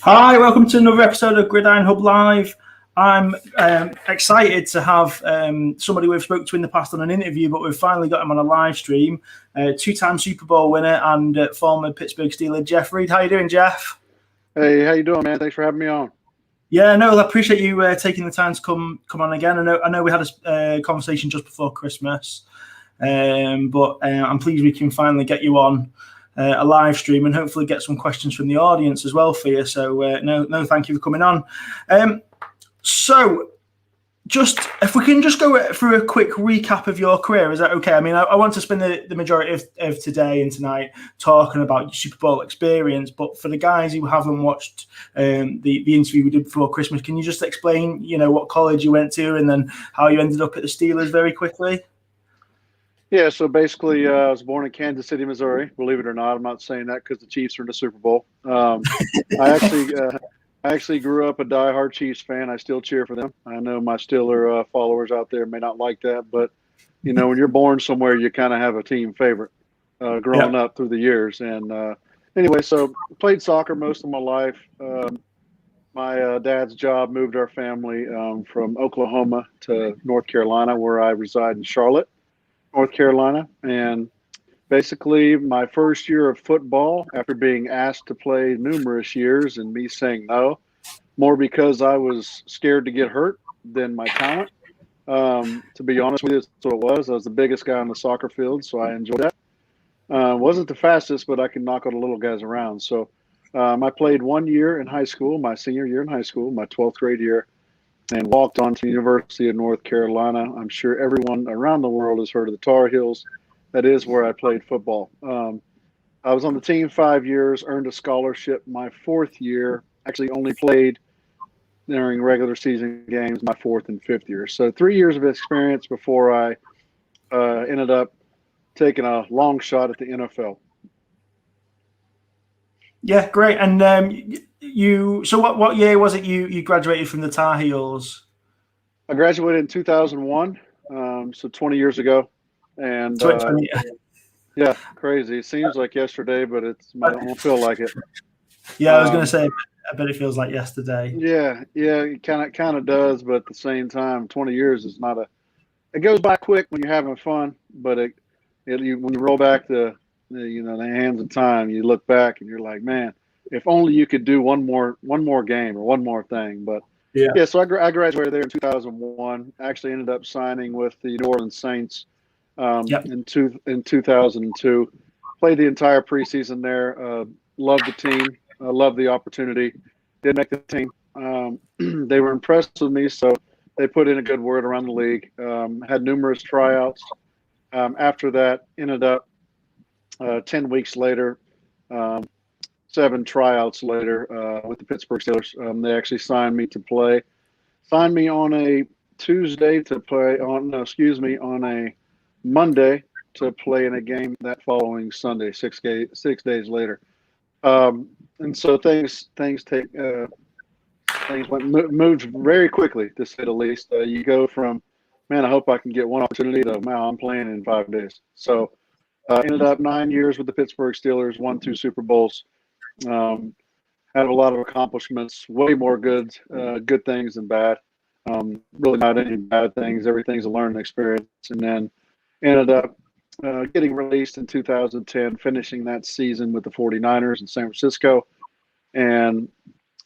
Hi, welcome to another episode of Gridiron Hub Live. I'm excited to have somebody we've spoke to in the past on an interview, but we've finally got him on a live stream. Two-time Super Bowl winner and former Pittsburgh Steeler, Jeff Reed. How you doing, Jeff? Hey, how you doing, man? Thanks for having me on. Yeah, no, I appreciate you taking the time to come on again. I know we had a conversation just before Christmas, but I'm pleased we can finally get you on a live stream and hopefully get some questions from the audience as well for you. So no, thank you for coming on. So just if we can just go through a quick recap of your career, is that okay? I mean, I want to spend the majority of today and tonight talking about your Super Bowl experience, but for the guys who haven't watched the interview we did before Christmas, can you just explain, what college you went to and then how you ended up at the Steelers very quickly? Yeah, so basically, I was born in Kansas City, Missouri. Believe it or not, I'm not saying that because the Chiefs are in the Super Bowl. I actually grew up a diehard Chiefs fan. I still cheer for them. I know my Steeler followers out there may not like that, but when you're born somewhere, you kind of have a team favorite growing up through the years. And anyway, so played soccer most of my life. My dad's job moved our family from Oklahoma to North Carolina, where I reside in Charlotte, North Carolina. And basically, my first year of football, after being asked to play numerous years and me saying no, more because I was scared to get hurt than my talent. To be honest with you, that's what it was. I was the biggest guy on the soccer field, so I enjoyed that. Wasn't the fastest, but I could knock all the little guys around. So I played 1 year in high school, my senior year in high school, my 12th grade year, and walked on to the University of North Carolina. I'm sure everyone around the world has heard of the Tar Heels. That is where I played football. I was on the team 5 years, earned a scholarship my fourth year, actually only played during regular season games my fourth and fifth year. So 3 years of experience before I ended up taking a long shot at the NFL. Yeah, great. And so what year was it you graduated from the Tar Heels? I graduated in 2001, so 20 years ago. And yeah, crazy. It seems like yesterday, but it won't feel like it. Yeah, I was going to say, I bet it feels like yesterday. Yeah, it kind of does, but at the same time, 20 years is not it goes by quick when you're having fun, but when you roll back the hands of time, you look back and you're like, man, if only you could do one more game or one more thing. But yeah, so I graduated there in 2001. Actually ended up signing with the New Orleans Saints in 2002. Played the entire preseason there. Loved the team. Loved the opportunity. Did make the team. They were impressed with me, so they put in a good word around the league. Had numerous tryouts. After that, ended up 10 weeks later, 7 tryouts later with the Pittsburgh Steelers. They actually signed me to play. Signed me on a Tuesday to play on a Monday to play in a game that following Sunday, 6 days later. And so things moved very quickly, to say the least. You go from, man, I hope I can get one opportunity, to, wow, I'm playing in 5 days. So ended up 9 years with the Pittsburgh Steelers, won 2 Super Bowls, had a lot of accomplishments, way more good things than bad. Really not any bad things. Everything's a learning experience. And then ended up getting released in 2010, finishing that season with the 49ers in San Francisco, and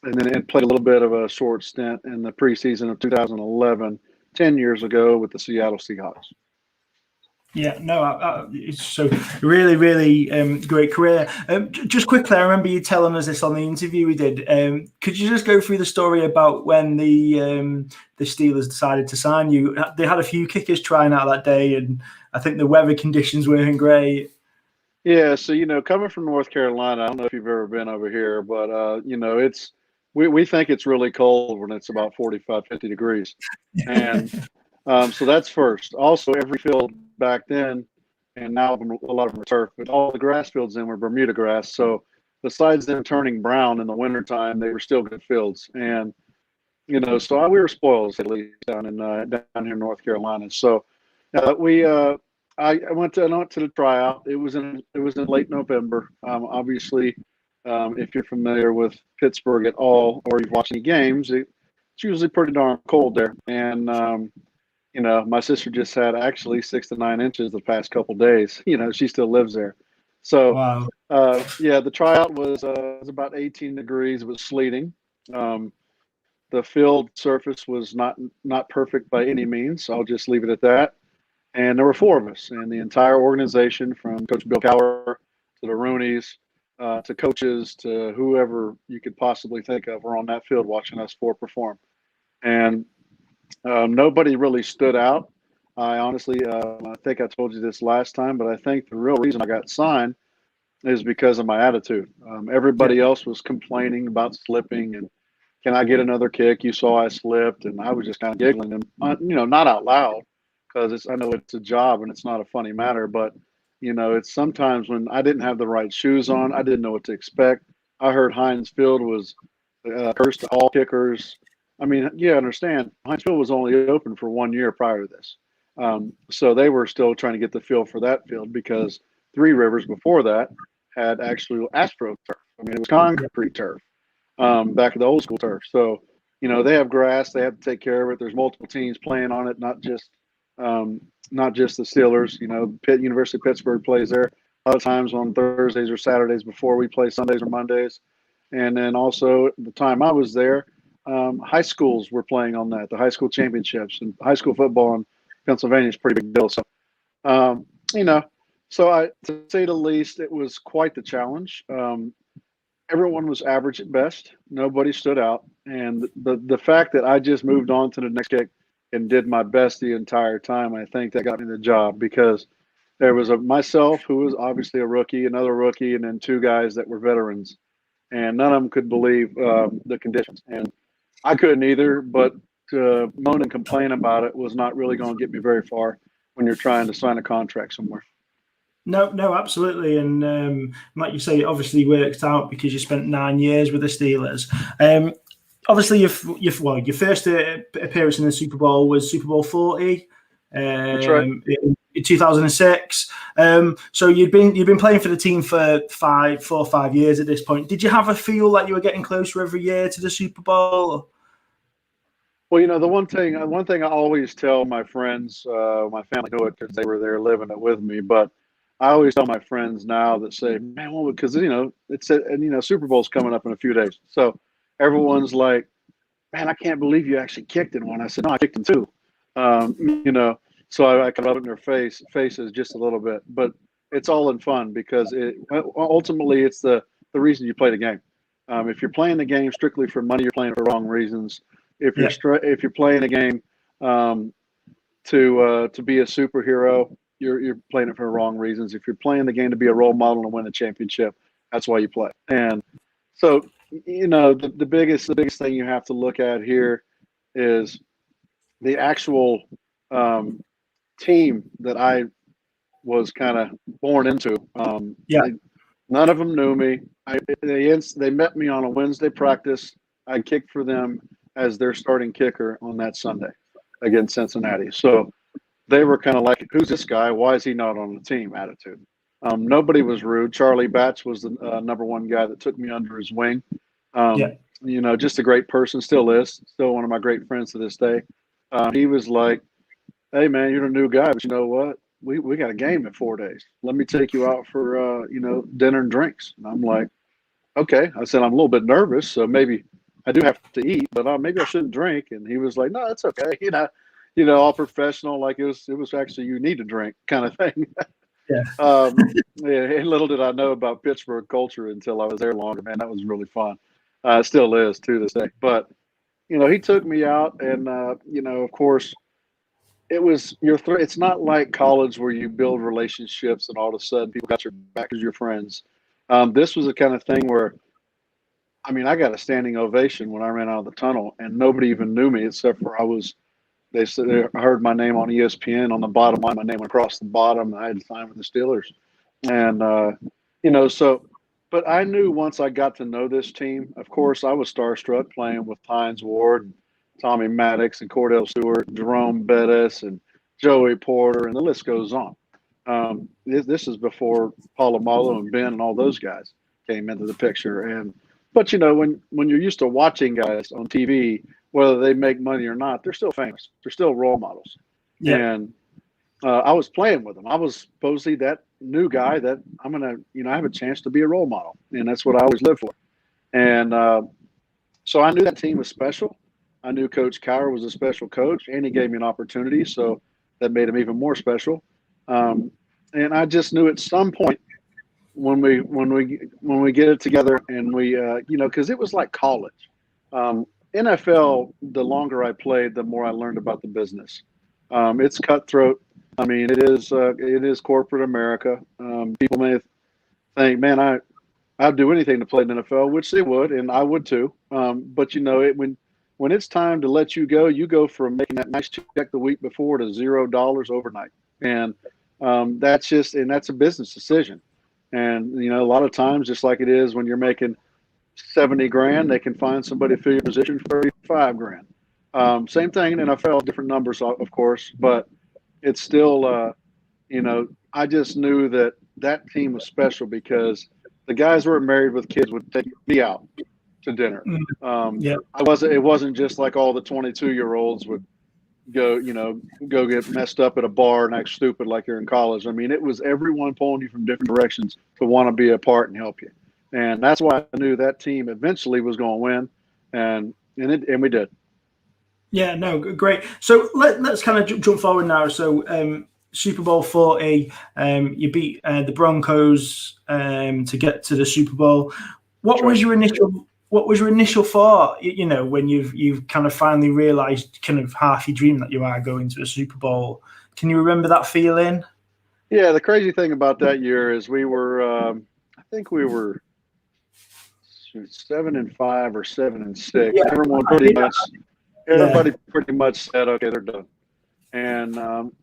then played a little bit of a short stint in the preseason of 2011, 10 years ago, with the Seattle Seahawks. Yeah, no, it's so really, really great career. Just quickly, I remember you telling us this on the interview we did. Could you just go through the story about when the Steelers decided to sign you? They had a few kickers trying out that day, and I think the weather conditions weren't great. Yeah, so coming from North Carolina, I don't know if you've ever been over here, but it's we think it's really cold when it's about 45, 50 degrees, and so that's first. Also, every field back then, and now a lot of them are turf, but all the grass fields then were Bermuda grass. So besides them turning brown in the wintertime, they were still good fields. And, so we were spoiled, at least, down here in North Carolina. So I went to the tryout. It was in late November. Obviously, if you're familiar with Pittsburgh at all, or you've watched any games, it's usually pretty darn cold there. And my sister just had actually 6 to 9 inches the past couple days. She still lives there. So, Wow. yeah, the tryout was about 18 degrees. It was sleeting. The field surface was not perfect by any means. So I'll just leave it at that. And there were 4 of us, and the entire organization, from Coach Bill Cowher to the Rooneys, to coaches, to whoever you could possibly think of, were on that field watching us 4 perform. And nobody really stood out. I honestly, I think I told you this last time, but I think the real reason I got signed is because of my attitude. Everybody else was complaining about slipping and, can I get another kick? You saw I slipped, and I was just kind of giggling, and not out loud, because I know it's a job and it's not a funny matter, but it's sometimes when I didn't have the right shoes on, I didn't know what to expect. I heard Heinz Field was cursed to all kickers. I mean, yeah, understand, Heinz Field was only open for 1 year prior to this. So they were still trying to get the feel for that field, because Three Rivers before that had actual AstroTurf. I mean, it was concrete turf, back at the old school turf. So, they have grass, they have to take care of it. There's multiple teams playing on it, not just the Steelers. University of Pittsburgh plays there a lot of times on Thursdays or Saturdays before we play Sundays or Mondays. And then also, the time I was there, high schools were playing on that, the high school championships, and high school football in Pennsylvania is a pretty big deal. So, to say the least, it was quite the challenge. Everyone was average at best. Nobody stood out. And the fact that I just moved on to the next kick and did my best the entire time, I think that got me the job, because there was myself, who was obviously a rookie, another rookie, and then 2 guys that were veterans. And none of them could believe the conditions. And I couldn't either, but to moan and complain about it was not really going to get me very far when you're trying to sign a contract somewhere. No, absolutely. And like you say, it obviously worked out because you spent 9 years with the Steelers. Obviously, your first appearance in the Super Bowl was Super Bowl 40. That's right. In 2006. So you'd been playing for the team for 4 or 5 years at this point. Did you have a feel like you were getting closer every year to the Super Bowl? Well, the one thing I always tell my friends, my family knew it because they were there living it with me, but I always tell my friends now that say, man, well, because it's Super Bowl's coming up in a few days, so everyone's like, man, I can't believe you actually kicked in one. I said, no, I kicked in 2. So I can rub it in their faces just a little bit, but it's all in fun, because ultimately it's the reason you play the game. If you're playing the game strictly for money, you're playing it for wrong reasons. If you're playing a game to be a superhero, you're playing it for the wrong reasons. If you're playing the game to be a role model and win a championship, that's why you play. And so, the biggest thing you have to look at here is the actual team that I was kind of born into. None of them knew me. They met me on a Wednesday practice. I kicked for them as their starting kicker on that Sunday against Cincinnati. So they were kind of like, who's this guy? Why is he not on the team attitude? Nobody was rude. Charlie Batch was the number 1 guy that took me under his wing. Just a great person, still is, still one of my great friends to this day. He was like, hey, man, you're a new guy, but you know what? We got a game in 4 days. Let me take you out for, dinner and drinks. And I'm like, okay. I said, I'm a little bit nervous, so maybe I do have to eat, but maybe I shouldn't drink. And he was like, no, it's okay. All professional, like it was actually, you need to drink kind of thing. And little did I know about Pittsburgh culture until I was there longer. Man, that was really fun. Still is to this day. But, he took me out, and, of course, it was it's not like college where you build relationships and all of a sudden people got your back as your friends. This was the kind of thing where, I got a standing ovation when I ran out of the tunnel, and nobody even knew me except for they said they heard my name on ESPN on the bottom line. My name went across the bottom, and I had to sign with the Steelers. And, but I knew once I got to know this team, of course, I was starstruck playing with Hines Ward, Tommy Maddox, and Cordell Stewart, Jerome Bettis, and Joey Porter, and the list goes on. This is before Polamalu and Ben and all those guys. came into the picture. But when you're used to watching guys on TV, whether they make money or not, they're still famous. They're still role models. Yeah. And I was playing with them. I was supposedly that new guy that I'm gonna, I have a chance to be a role model, and that's what I always live for. And so I knew that team was special. I knew Coach Cowher was a special coach, and he gave me an opportunity, so that made him even more special. And I just knew at some point when we get it together, and we, because it was like college. NFL, the longer I played, the more I learned about the business. It's cutthroat. I mean, it is corporate America. People may think, man, I'd do anything to play in the NFL, which they would, and I would too. But when it's time to let you go from making that nice check the week before to $0 overnight, and that's a business decision. And a lot of times, just like it is when you're making 70 grand, they can find somebody to fill your position for 35 grand. Same thing in NFL, different numbers, of course, but it's still, I just knew that team was special because the guys who were married with kids would take me out to dinner. It wasn't just like all the 22-year-olds would go get messed up at a bar and act stupid like you're in college. I mean, it was everyone pulling you from different directions to want to be a part and help you. And that's why I knew that team eventually was going to win, and we did. Yeah, no, great. So let's kind of jump forward now. So Super Bowl 40, you beat the Broncos to get to the Super Bowl. What was your initial thought? When you've kind of finally realized, kind of half your dream that you are going to a Super Bowl. Can you remember that feeling? Yeah, the crazy thing about that year is we were, I think we were 7-5 or 7-6. Yeah. Everybody pretty much said, okay, they're done. And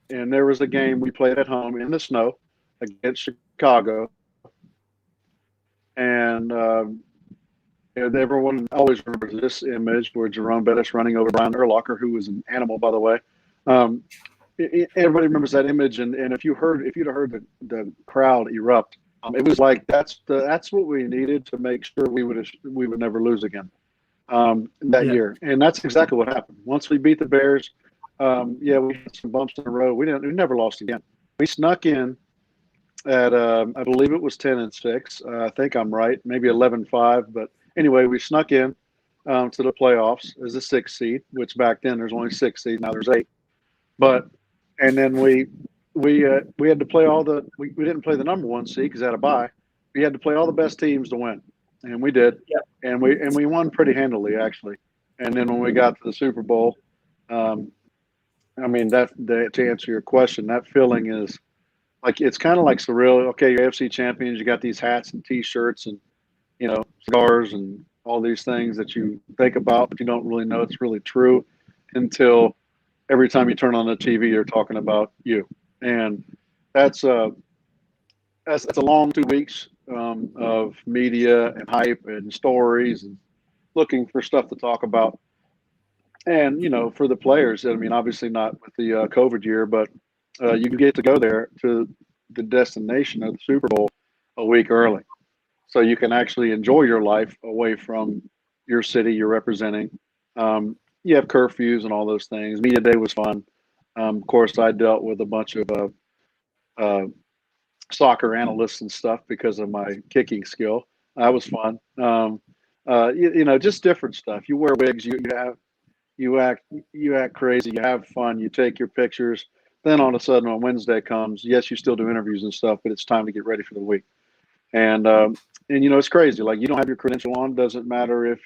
there was a game we played at home in the snow against Chicago. And everyone always remembers this image where Jerome Bettis running over Brian Urlacher, who was an animal, by the way. Everybody remembers that image. And if you'd have heard the crowd erupt, it was like that's what we needed to make sure we would never lose again that year. And that's exactly what happened. Once we beat the Bears, we had some bumps in the road. We never lost again. We snuck in at I believe it was 10-6. I think I'm right, maybe 11-5. But anyway, we snuck in to the playoffs as a 6th seed, which back then there's only 6 seeds. Now there's 8. And then we had to play we didn't play the number 1 seed because it had a bye. We had to play all the best teams to win, and we did. Yeah. And we won pretty handily, actually. And then when we got to the Super Bowl, I mean, to answer your question, that feeling is like, it's kind of like surreal. Okay, you're AFC champions. You got these hats and T-shirts and cigars and all these things that you think about, but you don't really know it's really true until every time you turn on the TV, they're talking about you. And that's a long 2 weeks of media and hype and stories and looking for stuff to talk about. And, for the players, I mean, obviously not with the COVID year, but you get to go there to the destination of the Super Bowl a week early. So you can actually enjoy your life away from your city you're representing. You have curfews and all those things. Media day was fun. Of course, I dealt with a bunch of soccer analysts and stuff because of my kicking skill. That was fun. Just different stuff. You wear wigs. You act crazy. You have fun. You take your pictures. Then all of a sudden, when Wednesday comes, yes, you still do interviews and stuff, but it's time to get ready for the week. And it's crazy. Like, you don't have your credential on. Doesn't matter if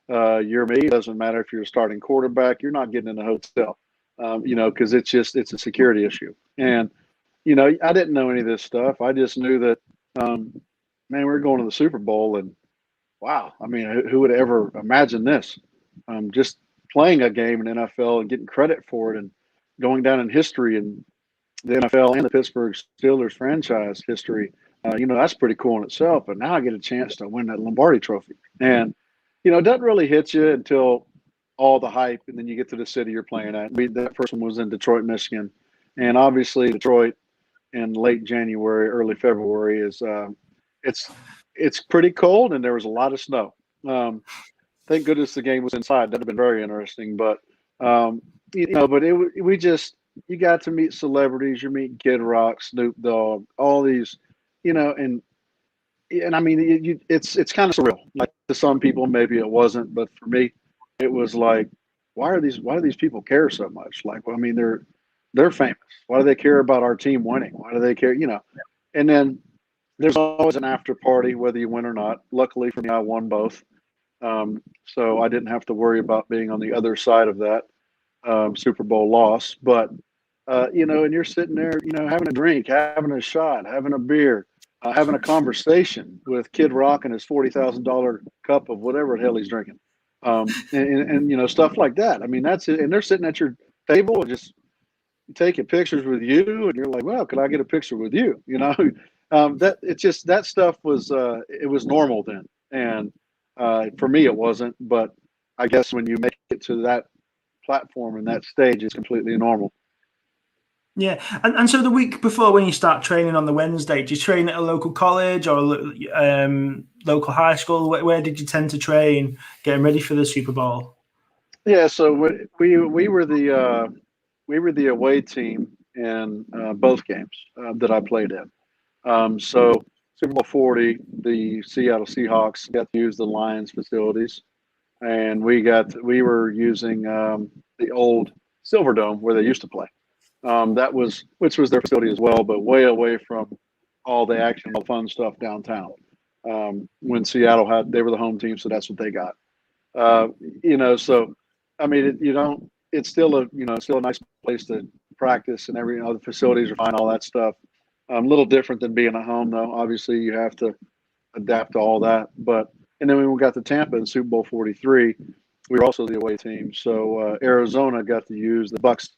you're me. Doesn't matter if you're a starting quarterback. You're not getting in the hotel, because it's a security issue. And, I didn't know any of this stuff. I just knew that, man, we're going to the Super Bowl, and wow, I mean, who would ever imagine this? Just playing a game in NFL and getting credit for it and going down in history and the NFL and the Pittsburgh Steelers franchise history. That's pretty cool in itself. But now I get a chance to win that Lombardi Trophy. And, it doesn't really hit you until all the hype, and then you get to the city you're playing at. That first one was in Detroit, Michigan. And obviously Detroit in late January, early February is it's pretty cold, and there was a lot of snow. Thank goodness the game was inside. That'd have been very interesting. But but we just you got to meet celebrities. You meet Kid Rock, Snoop Dogg, all these, and I mean, it's kind of surreal. Like to some people, maybe it wasn't, but for me, it was like, why do these people care so much? Like, well, I mean, they're famous. Why do they care about our team winning? Why do they care? And then there's always an after party, whether you win or not. Luckily for me, I won both, so I didn't have to worry about being on the other side of that Super Bowl loss. But and you're sitting there, having a drink, having a shot, having a beer, having a conversation with Kid Rock and his $40,000 cup of whatever the hell he's drinking, and stuff like that. I mean, that's it. And they're sitting at your table and just taking pictures with you, and you're like, well, could I get a picture with you? That it's just that stuff was it was normal then, and for me it wasn't. But I guess when you make it to that platform and that stage, it's completely normal. Yeah, and so the week before, when you start training on the Wednesday, do you train at a local college or local high school? Where did you tend to train, getting ready for the Super Bowl? Yeah, so we were the away team in both games that I played in. So Super Bowl 40, the Seattle Seahawks got to use the Lions facilities, and we were using the old Silverdome where they used to play. Which was their facility as well, but way away from all the action, all the fun stuff downtown. When Seattle they were the home team, so that's what they got. So I mean, it's still a nice place to practice, and the facilities are fine, all that stuff. A little different than being at home, though. Obviously, you have to adapt to all that. And then when we got to Tampa in Super Bowl 43, we were also the away team. So Arizona got to use the Bucs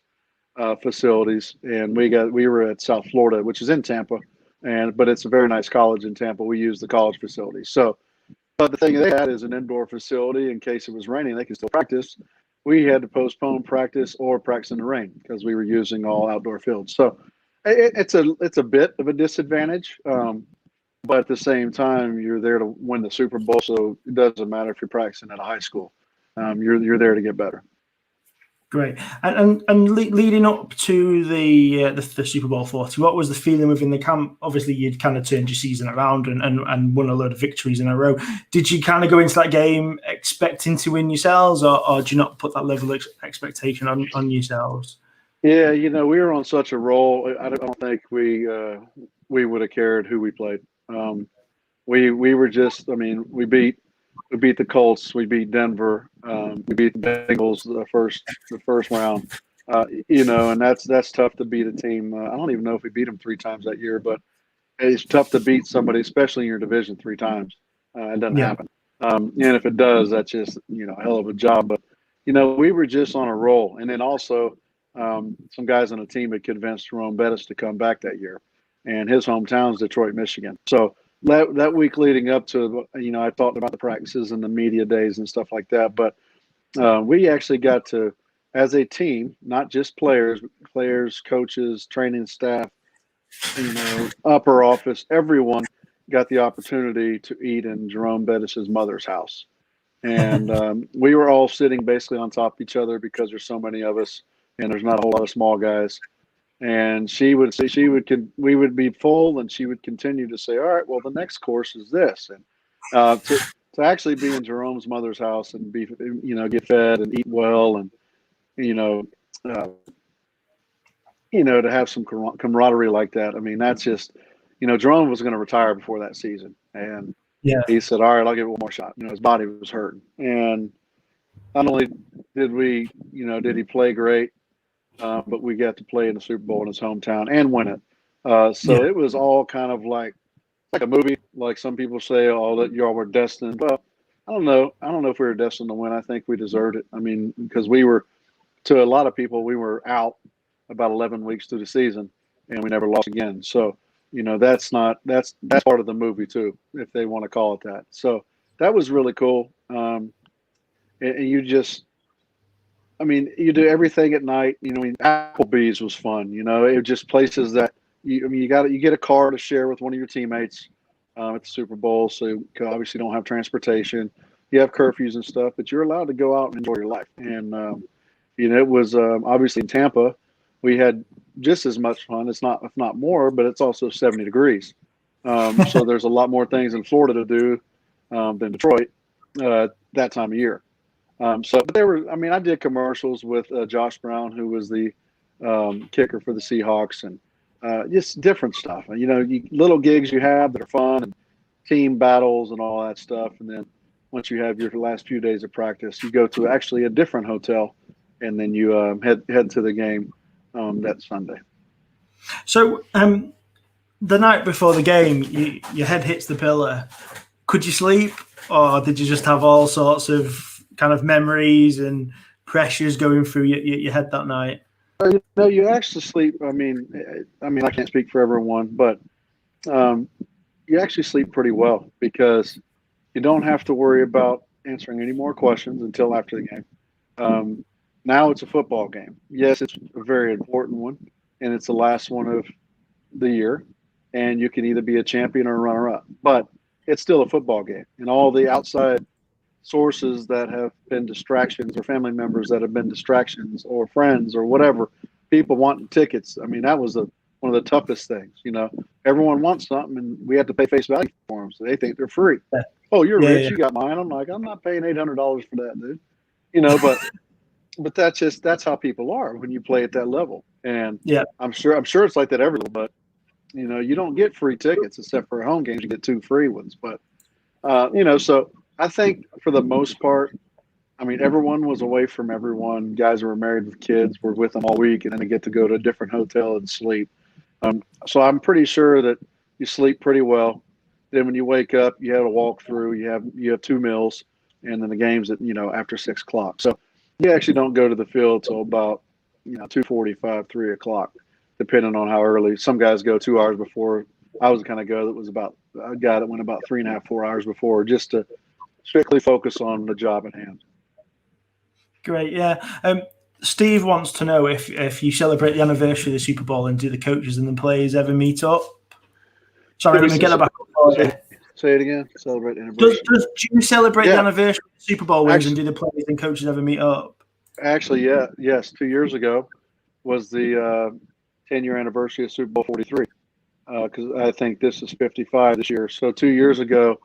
facilities, and we were at South Florida, which is in Tampa, but it's a very nice college in Tampa. We use the college facilities. So, but the thing they had is an indoor facility in case it was raining, they could still practice. We had to postpone practice or practice in the rain because we were using all outdoor fields. So it's a bit of a disadvantage, but at the same time, you're there to win the Super Bowl, so it doesn't matter if you're practicing at a high school. You're there to get better. Great. And leading up to the Super Bowl 40, what was the feeling within the camp? Obviously, you'd kind of turned your season around and won a load of victories in a row. Did you kind of go into that game expecting to win yourselves, or do you not put that level of expectation on yourselves? Yeah, we were on such a roll. I don't think we would have cared who we played. We were just, I mean, we beat the Colts. We beat Denver. We beat the Bengals the first round. And that's tough to beat a team. I don't even know if we beat them 3 times that year, but it's tough to beat somebody, especially in your division, 3 times. It doesn't happen. And if it does, that's just a hell of a job. But we were just on a roll. And then also some guys on the team had convinced Jerome Bettis to come back that year, and his hometown is Detroit, Michigan. So that week leading up to, I talked about the practices and the media days and stuff like that. But we actually got to, as a team, not just players, coaches, training staff, upper office, everyone got the opportunity to eat in Jerome Bettis's mother's house. And we were all sitting basically on top of each other because there's so many of us, and there's not a whole lot of small guys. And we would be full, and she would continue to say, all right, well, the next course is this. And to actually be in Jerome's mother's house and be, get fed and eat well, and, to have some camaraderie like that. I mean, that's just, Jerome was going to retire before that season. And he said, all right, I'll give it one more shot. His body was hurting. And not only did did he play great, but we got to play in the Super Bowl in his hometown and win it. It was all kind of like a movie. Like some people say, "Oh, that y'all were destined." Well, I don't know. I don't know if we were destined to win. I think we deserved it. I mean, because we were, to a lot of people, we were out about 11 weeks through the season, and we never lost again. So, that's part of the movie too, if they want to call it that. So that was really cool. And you just. I mean, you do everything at night. Applebee's was fun. It just places that you get a car to share with one of your teammates. at the Super Bowl, so you obviously don't have transportation. You have curfews and stuff, but you're allowed to go out and enjoy your life. And it was obviously in Tampa, we had just as much fun. It's not, if not more, but it's also 70 degrees. So there's a lot more things in Florida to do than Detroit that time of year. But there were, I mean, I did commercials with Josh Brown, who was the kicker for the Seahawks, and just different stuff. Little gigs you have that are fun, and team battles and all that stuff. And then once you have your last few days of practice, you go to actually a different hotel, and then you head to the game that Sunday. So the night before the game, your head hits the pillar. Could you sleep, or did you just have all sorts of kind of memories and pressures going through your head that night? You actually sleep. I mean, I can't speak for everyone, but you actually sleep pretty well because you don't have to worry about answering any more questions until after the game. Now it's a football game. Yes, it's a very important one, and it's the last one of the year, and you can either be a champion or a runner-up. But it's still a football game, and all the outside sources that have been distractions, or family members that have been distractions, or friends, or whatever, people wanting tickets. I mean, that was one of the toughest things. Everyone wants something, and we have to pay face value for them, so they think they're free. Yeah. Oh, you're rich, Yeah. you got mine. I'm like, I'm not paying $800 for that, dude. But that's how people are when you play at that level. And Yeah, I'm sure it's like that everywhere. But you don't get free tickets except for home games. You get 2 free ones. But so I think for the most part, I mean, everyone was away from everyone. Guys who were married with kids were with them all week, and then they get to go to a different hotel and sleep. So I'm pretty sure that you sleep pretty well. Then when you wake up, you have a walk through. You have 2 meals, and then the game's at after 6 o'clock. So you actually don't go to the field till about 2:45, 3 o'clock, depending on how early. Some guys go 2 hours before. I was the kind of guy that was about a guy that went about 3.5, 4 hours before, just to strictly focus on the job at hand. Great, yeah. Steve wants to know if you celebrate the anniversary of the Super Bowl and do the coaches and the players ever meet up? Sorry, let me get that back up. Say it again. Celebrate the anniversary. Do you celebrate the anniversary of the Super Bowl wins and do the players and coaches ever meet up? Actually, yeah. Yes, 2 years ago was the 10-year anniversary of Super Bowl 43. Because I think this is 55 this year. So 2 years ago,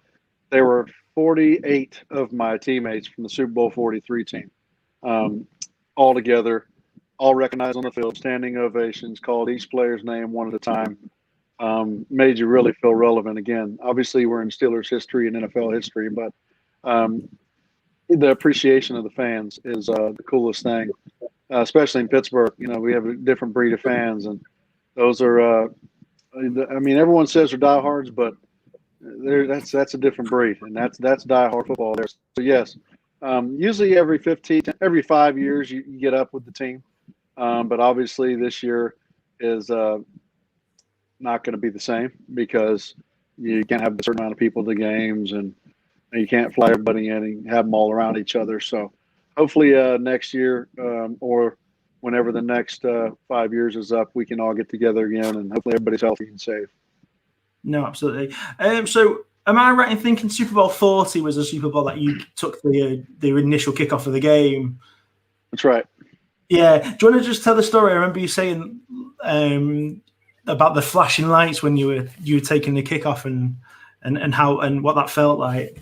there were 48 of my teammates from the Super Bowl 43 team, all together, all recognized on the field, standing ovations, called each player's name one at a time, made you really feel relevant again. Obviously, we're in Steelers history and NFL history, but the appreciation of the fans is the coolest thing, especially in Pittsburgh. We have a different breed of fans, and those are I mean, everyone says they're diehards, but that's a different breed, and that's diehard football there. So yes, usually every 5 years you get up with the team, but obviously this year is not going to be the same because you can't have a certain amount of people at the games, and you can't fly everybody in and have them all around each other. So hopefully next year or whenever the next 5 years is up, we can all get together again, and hopefully everybody's healthy and safe. No, absolutely. So am I right in thinking Super Bowl 40 was a Super Bowl that you took the initial kickoff of the game? That's right. Yeah. Do you want to just tell the story? I remember you saying about the flashing lights when you were taking the kickoff and how and what that felt like.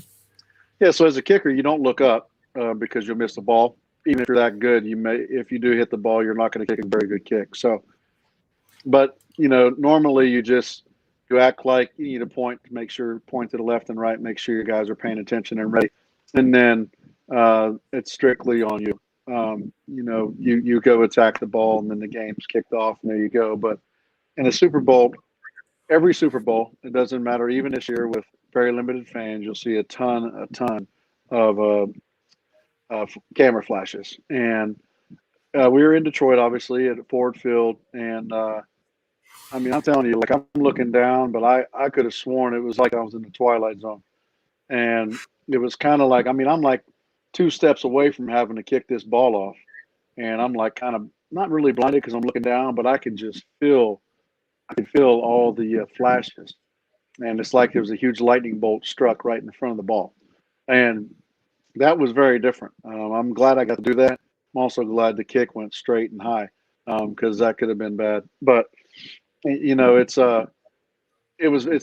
Yeah. So as a kicker, you don't look up because you'll miss the ball. Even if you're that good, if you do hit the ball, you're not going to kick a very good kick. So, but normally you act like you need to point to the left and right, make sure your guys are paying attention and ready, and then it's strictly on you. You go attack the ball, and then the game's kicked off, and there you go. But in a Super Bowl, every Super Bowl, it doesn't matter. Even this year with very limited fans, you'll see a ton of camera flashes. And we were in Detroit, obviously, at Ford Field. And, I mean, I'm telling you, like, I'm looking down, but I could have sworn it was like I was in the Twilight Zone. And it was kind of like, I mean, I'm like 2 steps away from having to kick this ball off. And I'm like kind of not really blinded because I'm looking down, but I can feel all the flashes. and it's like there was a huge lightning bolt struck right in the front of the ball, and that was very different. I'm glad I got to do that. I'm also glad the kick went straight and high, because that could have been bad. But it's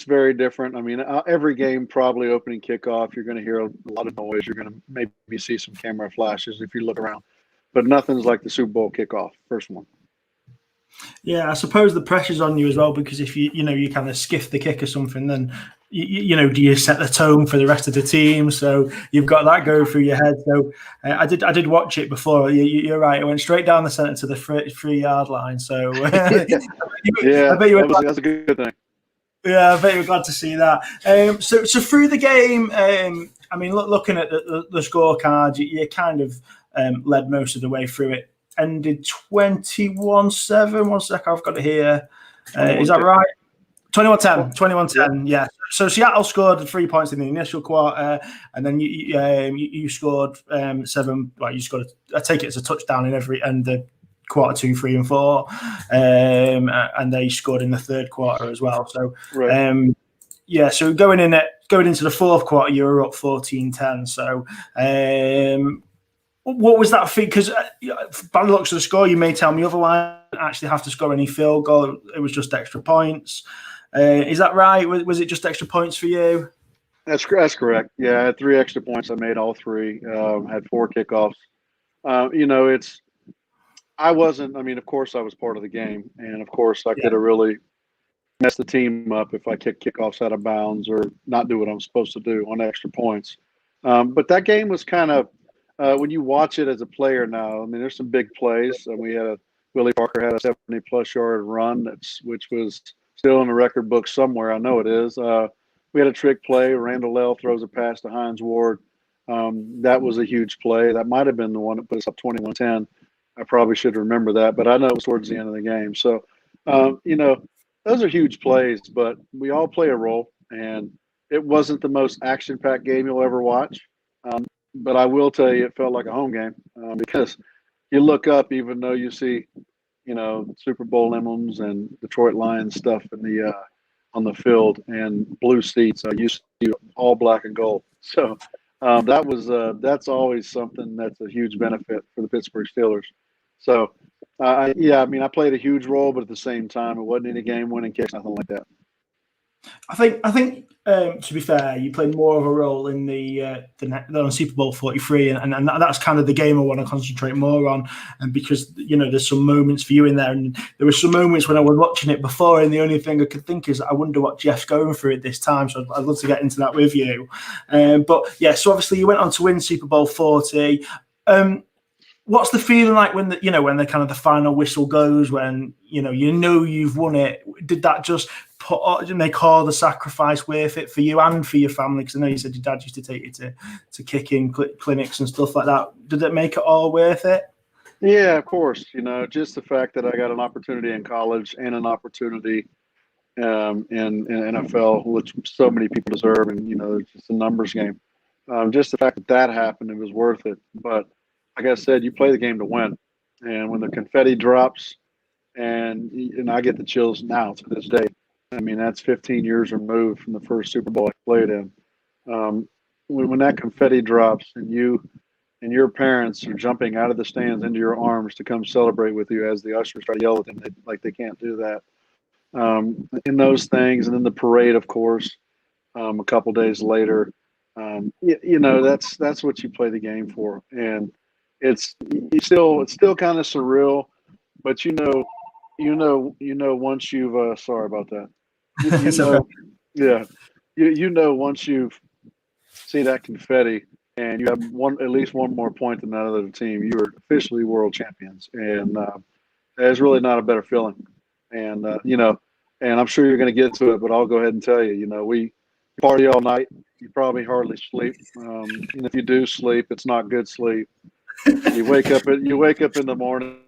very different. I mean, every game, probably opening kickoff, you're going to hear a lot of noise. You're going to maybe see some camera flashes if you look around, but nothing's like the Super Bowl kickoff, first one. Yeah, I suppose the pressure's on you as well, because if you kind of skiff the kick or something, then do you set the tone for the rest of the team? So you've got that going through your head. So I did watch it before. You're right. It went straight down the center to the 3-yard line. So yeah, that's a good thing. Yeah, I bet you're glad to see that. So through the game, I mean, looking at the scorecard, you kind of led most of the way through it. Ended 21-7. 1 sec, I've got it here. Is that right? 21-10. 21-10. Yeah. So Seattle scored 3 points in the initial quarter, and then you scored 7. Well, you scored. I take it as a touchdown in every end. The quarter 2, 3, and 4, and they scored in the third quarter as well. So, right. So going into the fourth quarter, you were up 14-10. So, what was that fee? Because by the looks of the score, you may tell me otherwise. Actually, have to score any field goal. It was just extra points. Is that right? Was it just extra points for you? That's correct. Yeah, I had 3 extra points. I made all 3. Had 4 kickoffs. I wasn't. I mean, of course, I was part of the game, and of course, I could have really messed the team up if I kick kickoffs out of bounds or not do what I'm supposed to do on extra points. But that game was kind of when you watch it as a player now. I mean, there's some big plays, and Willie Parker had a 70+ yard run, which was still in the record book somewhere. I know it is. We had a trick play. Randall L throws a pass to Hines Ward. That was a huge play. That might have been the one that put us up 21-10. I probably should remember that, but I know it was towards the end of the game. So, those are huge plays, but we all play a role, and it wasn't the most action-packed game you'll ever watch. But I will tell you, it felt like a home game because you look up, even though you see, Super Bowl emblems and Detroit Lions stuff in on the field and blue seats. You see all black and gold. So that's always something that's a huge benefit for the Pittsburgh Steelers. So, I played a huge role, but at the same time, it wasn't any game-winning kicks, nothing like that. I think to be fair, you played more of a role in the Super Bowl 43, and that's kind of the game I want to concentrate more on. And because there's some moments for you in there, and there were some moments when I was watching it before, and the only thing I could think is I wonder what Jeff's going through at this time. So I'd love to get into that with you. But yeah, so obviously you went on to win Super Bowl 40. What's the feeling like when when the kind of the final whistle goes, when you've won it? Did that just make all the sacrifice worth it for you and for your family? Because I know you said your dad used to take you to kicking clinics and stuff like that. Did it make it all worth it? Yeah, of course. Just the fact that I got an opportunity in college and an opportunity in NFL, which so many people deserve, and it's just a numbers game. Just the fact that happened, it was worth it. But like I said, you play the game to win, and when the confetti drops, and I get the chills now to this day. I mean, that's 15 years removed from the first Super Bowl I played in. When that confetti drops, and you and your parents are jumping out of the stands into your arms to come celebrate with you as the ushers try to yell at them, like they can't do that. In those things, and then the parade, of course, a couple days later. That's what you play the game for, and it's still kind of surreal, but once you've sorry about that, once you've see that confetti and you have at least one more point than that other team, you are officially world champions, and there's really not a better feeling. And and I'm sure you're going to get to it, but I'll go ahead and tell you, we party all night. You probably hardly sleep, and if you do sleep, it's not good sleep. You wake up in the morning.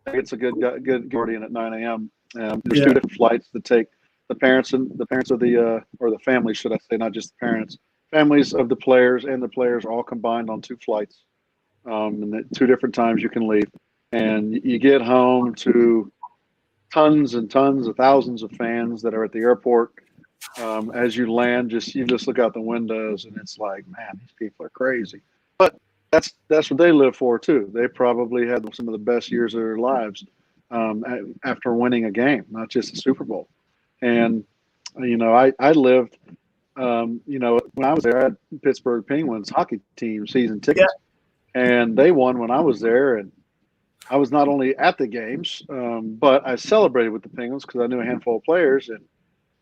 It's a good guardian at 9 a.m. There's 2 different flights that take the parents of the or the family, should I say, not just the parents, families of the players and the players all combined on 2 flights, and at 2 different times you can leave, and you get home to tons and tons of thousands of fans that are at the airport. As you land, you just look out the windows and it's like, man, these people are crazy. But that's what they live for too. They probably had some of the best years of their lives after winning a game, not just a Super Bowl. And I lived. When I was there, I had Pittsburgh Penguins hockey team season tickets, and they won when I was there. And I was not only at the games, but I celebrated with the Penguins because I knew a handful of players. And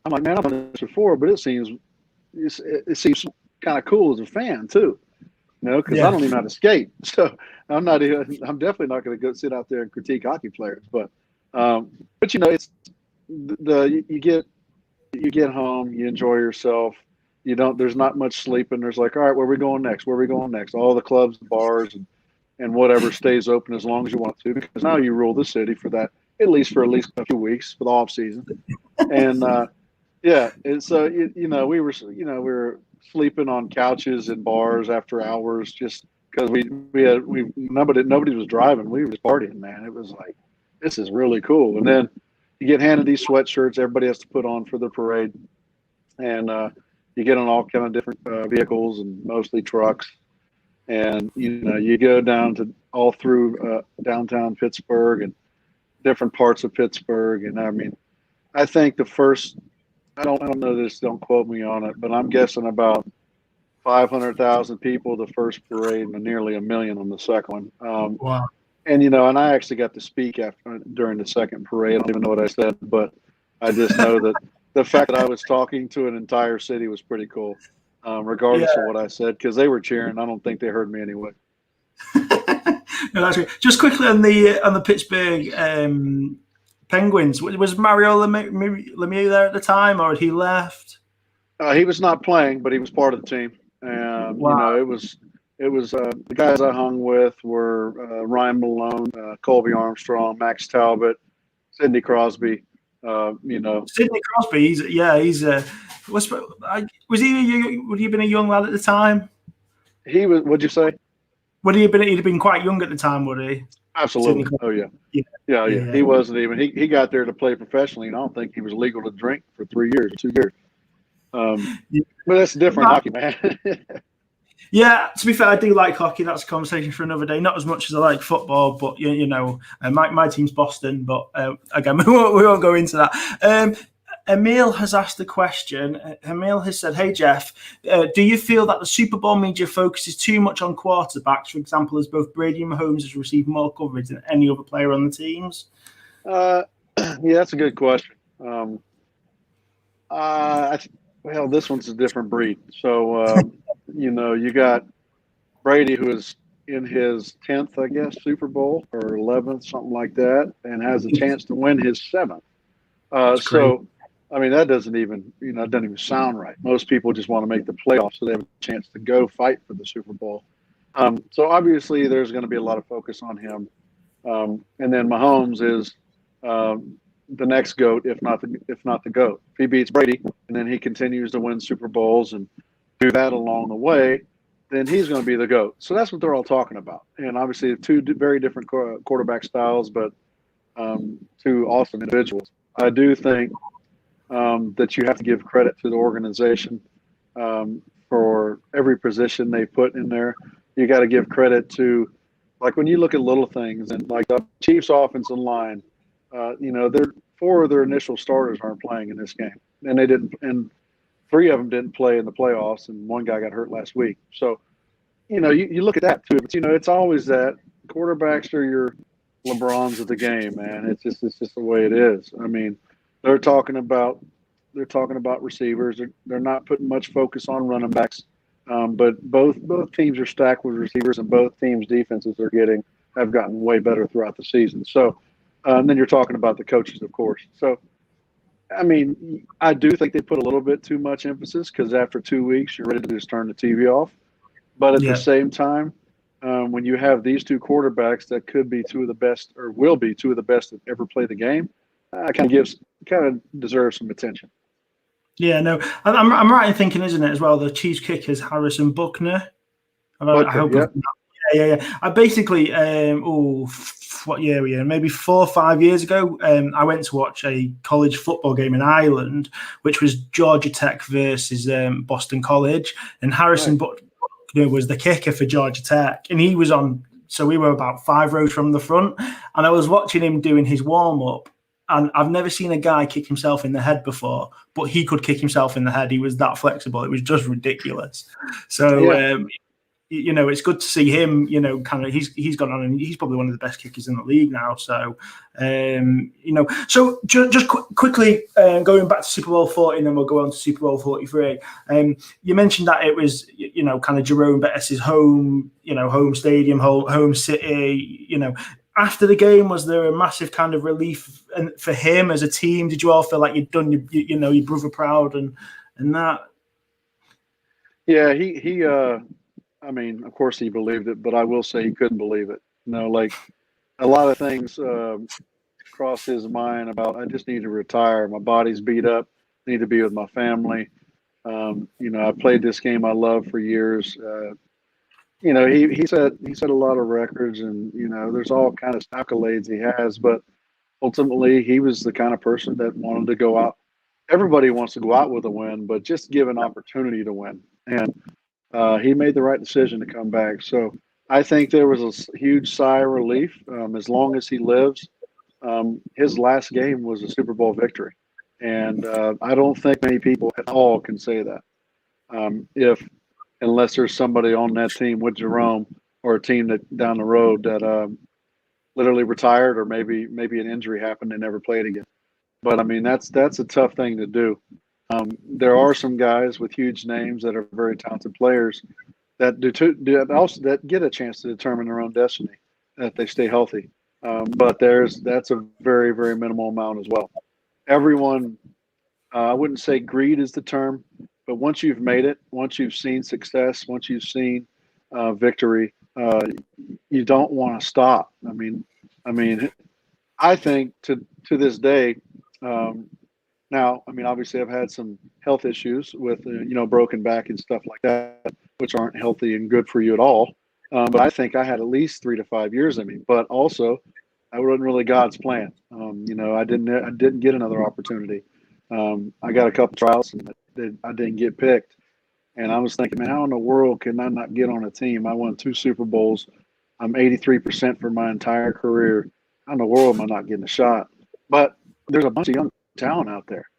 I'm like, man, I've done this before, but it seems kind of cool as a fan too, because I don't even know how to skate. So I'm definitely not going to go sit out there and critique hockey players. But it's you get home, you enjoy yourself. There's not much sleeping. There's like, all right, where are we going next? Where are we going next? All the clubs, bars, and whatever stays open as long as you want to, because now you rule the city for that, at least a few weeks for the off season. And and so we were sleeping on couches in bars after hours just because nobody was driving. We were just partying, man. It was like, this is really cool. And then you get handed these sweatshirts everybody has to put on for the parade, and you get on all kind of different vehicles and mostly trucks, and you go down to all through downtown Pittsburgh and different parts of Pittsburgh. And I mean, I think the first, I don't know this, don't quote me on it, but I'm guessing about 500,000 people the first parade and nearly 1 million on the second one. Wow. And and I actually got to speak during the second parade. I don't even know what I said, but I just know that the fact that I was talking to an entire city was pretty cool, regardless of what I said, because they were cheering. I don't think they heard me anyway. No, that's great. Just quickly on the Pittsburgh Penguins, was Mario Lemieux there at the time, or had he left? He was not playing, but he was part of the team. And wow. It was the guys I hung with were Ryan Malone, Colby Armstrong, Max Talbot, Sidney Crosby. Sidney Crosby. Would he have been a young lad at the time? He was. What'd you say? Would he have been? He'd have been quite young at the time, would he? Absolutely. Oh yeah. He wasn't even. He got there to play professionally, and I don't think he was legal to drink for 2 years. But that's different hockey, man. Yeah, to be fair, I do like hockey. That's a conversation for another day. Not as much as I like football, but my team's Boston. But again, we won't go into that. Emil has asked a question. Emil has said, "Hey Jeff, do you feel that the Super Bowl media focuses too much on quarterbacks? For example, as both Brady and Mahomes has received more coverage than any other player on the teams?" Yeah, that's a good question. This one's a different breed. So. You got Brady, who is in his 10th, I guess, Super Bowl, or 11th, something like that, and has a chance to win his 7th. So, I mean, that doesn't even sound right. Most people just want to make the playoffs so they have a chance to go fight for the Super Bowl. So obviously there's going to be a lot of focus on him. And then Mahomes is the next GOAT, if not the GOAT. If he beats Brady and then he continues to win Super Bowls and do that along the way, then he's going to be the GOAT. So that's what they're all talking about. And obviously two very different quarterback styles, but two awesome individuals. I do think that you have to give credit to the organization for every position they put in there. You got to give credit to, like when you look at little things, and like the Chiefs offensive line, four of their initial starters aren't playing in this game, and they didn't, and 3 of them didn't play in the playoffs, and 1 guy got hurt last week. So, you look at that too. But it's always that quarterbacks are your LeBrons of the game, man. It's just the way it is. I mean, they're talking about receivers. They're not putting much focus on running backs. But both teams are stacked with receivers, and both teams' defenses have gotten way better throughout the season. So, and then you're talking about the coaches, of course. So, I mean, I do think they put a little bit too much emphasis because after 2 weeks, you're ready to just turn the TV off. But at the same time, when you have these 2 quarterbacks that could be 2 of the best, or will be 2 of the best that ever play the game, kind of deserves some attention. Yeah, no, I'm right in thinking, isn't it, as well? The Chiefs kicker is Harrison Buckner. I hope. Yeah. I basically, what year were we in? Maybe 4 or 5 years ago, I went to watch a college football game in Ireland, which was Georgia Tech versus Boston College, and Harrison Buckner was the kicker for Georgia Tech, and he was on. So we were about 5 rows from the front, and I was watching him doing his warm up. And I've never seen a guy kick himself in the head before, but he could kick himself in the head. He was that flexible. It was just ridiculous. So, it's good to see him, kind of, he's gone on and he's probably one of the best kickers in the league now. So, so just quickly going back to Super Bowl 40, and then we'll go on to Super Bowl 43. You mentioned that it was, kind of Jerome Bettis' home stadium, home city, After the game, was there a massive kind of relief for him as a team? Did you all feel like you'd done your brother proud and that? Yeah, he I mean, of course he believed it, but I will say he couldn't believe it. Like a lot of things crossed his mind about, I just need to retire. My body's beat up. I need to be with my family. I played this game I love for years. He set a lot of records, and there's all kind of accolades he has, but ultimately he was the kind of person that wanted to go out. Everybody wants to go out with a win, but just give an opportunity to win. And he made the right decision to come back. So I think there was a huge sigh of relief. As long as he lives, his last game was a Super Bowl victory, and I don't think many people at all can say that. Unless there's somebody on that team with Jerome, or a team that down the road that literally retired, or maybe an injury happened and never played again. But I mean, that's a tough thing to do. There are some guys with huge names that are very talented players that that get a chance to determine their own destiny if they stay healthy. But that's a very, very minimal amount as well. Everyone, I wouldn't say greed is the term, but once you've made it, once you've seen success, once you've seen victory, you don't want to stop. I mean, I think to this day. Now, I mean, obviously, I've had some health issues with broken back and stuff like that, which aren't healthy and good for you at all. But I think I had at least 3 to 5 years in me. But also, I wasn't really God's plan. I didn't get another opportunity. I got a couple trials and I didn't get picked. And I was thinking, man, how in the world can I not get on a team? I won 2 Super Bowls. I'm 83% for my entire career. How in the world am I not getting a shot? But there's a bunch of young talent out there,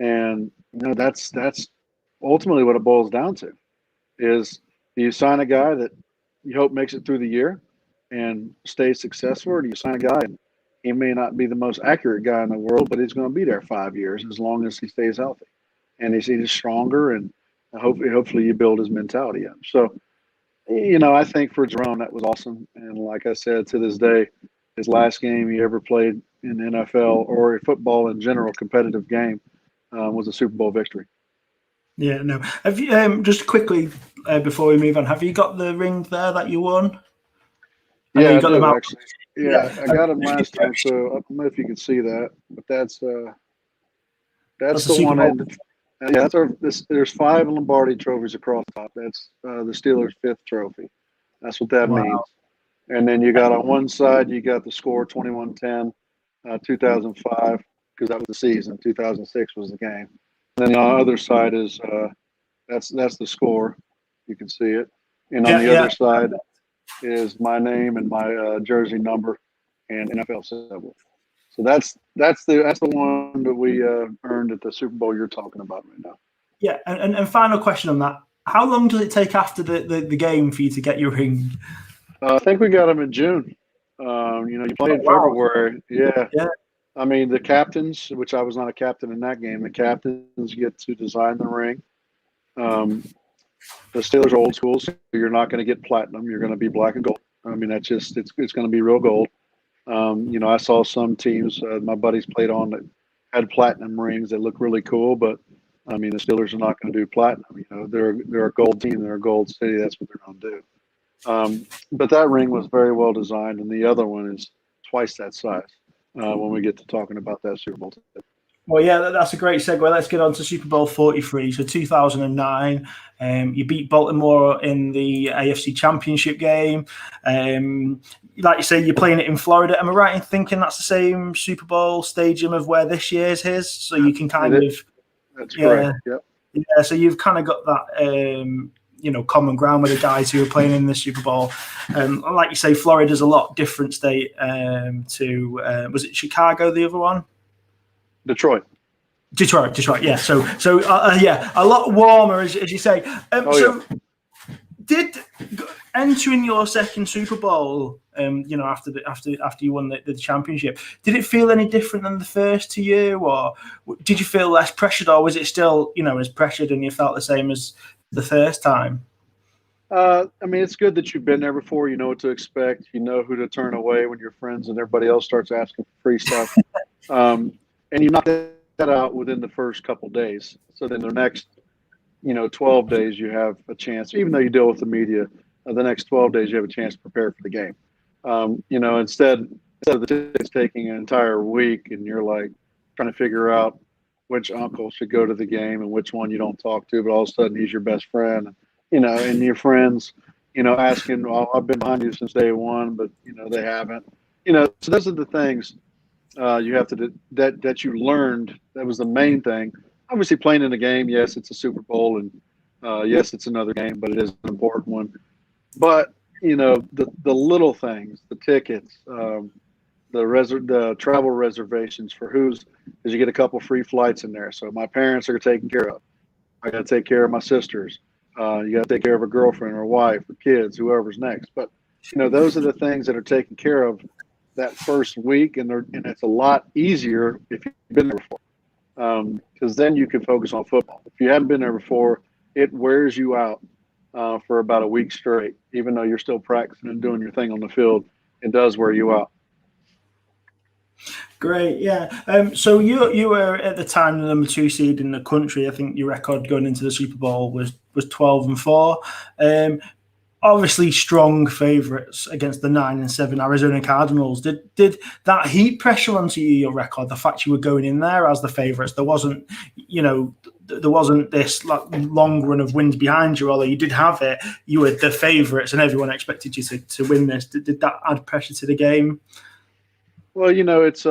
and that's ultimately what it boils down to. Is, do you sign a guy that you hope makes it through the year and stays successful, or do you sign a guy and he may not be the most accurate guy in the world, but he's going to be there 5 years as long as he stays healthy and he's stronger, and hopefully you build his mentality up. So I think for Jerome that was awesome, and like I said, to this day, his last game he ever played in the NFL or a football in general competitive game was a Super Bowl victory. Yeah, no. Have you just quickly before we move on? Have you got the ring there that you won? Yeah, I do actually. Yeah, I got them last time, so I don't know if you can see that, but that's the one. There's 5 Lombardi trophies across the top. That's the Steelers' 5th trophy. That's what that means. And then you got on one side, you got the score 21-10, 2005, because that was the season. 2006 was the game. And then on the other side is that's the score. You can see it. And on the other side is my name and my jersey number and NFL symbol. So that's the one that we earned at the Super Bowl you're talking about right now. Yeah, and final question on that: how long does it take after the game for you to get your ring? I think we got them in June. You play in February. Yeah. I mean, the captains, which I was not a captain in that game, the captains get to design the ring. The Steelers are old school, so you're not going to get platinum. You're going to be black and gold. I mean, that's just it's going to be real gold. I saw some teams my buddies played on that had platinum rings that look really cool, but I mean, the Steelers are not going to do platinum. They're a gold team. They're a gold city. That's what they're going to do. But that ring was very well designed, and the other one is twice that size when we get to talking about that Super Bowl. Well, yeah, that's a great segue. Let's get on to Super Bowl 43. So 2009, you beat Baltimore in the AFC Championship game. Like you say, you're playing it in Florida. Am I right in thinking that's the same Super Bowl stadium of where this year's is? So you can kind of... That's correct, yep. Yeah, so you've kind of got that... common ground with the guys who are playing in the Super Bowl. Like you say, Florida's a lot different state to was it Chicago, the other one? Detroit, yeah. So yeah, a lot warmer, as you say. Did entering your second Super Bowl, after you won the championship, did it feel any different than the first to you, or did you feel less pressured, or was it still as pressured and you felt the same as the first time? It's good that you've been there before. You know what to expect. You know who to turn away when your friends and everybody else starts asking for free stuff. And you knock that out within the first couple of days. So then the next, 12 days you have a chance, even though you deal with the media, the next 12 days you have a chance to prepare for the game. Instead of the tickets taking an entire week and you're like trying to figure out which uncle should go to the game and which one you don't talk to, but all of a sudden he's your best friend, and your friends, asking, well, I've been behind you since day one, but, they haven't. So those are the things you have to that you learned. That was the main thing. Obviously, playing in a game, yes, it's a Super Bowl, and yes, it's another game, but it is an important one. But the little things, the tickets, the travel reservations for because you get a couple free flights in there. So my parents are taken care of. I got to take care of my sisters. You got to take care of a girlfriend or a wife or kids, whoever's next. But those are the things that are taken care of that first week, and it's a lot easier if you've been there before, because then you can focus on football. If you haven't been there before, it wears you out for about a week straight. Even though you're still practicing and doing your thing on the field, it does wear you out. Great, yeah. So you were at the time the number 2 seed in the country. I think your record going into the Super Bowl was 12-4. Obviously, strong favourites against the 9-7 Arizona Cardinals. Did that heat pressure onto your record? The fact you were going in there as the favourites, there wasn't this long run of wins behind you. Although you did have it, you were the favourites, and everyone expected you to win this. Did that add pressure to the game? Well, it's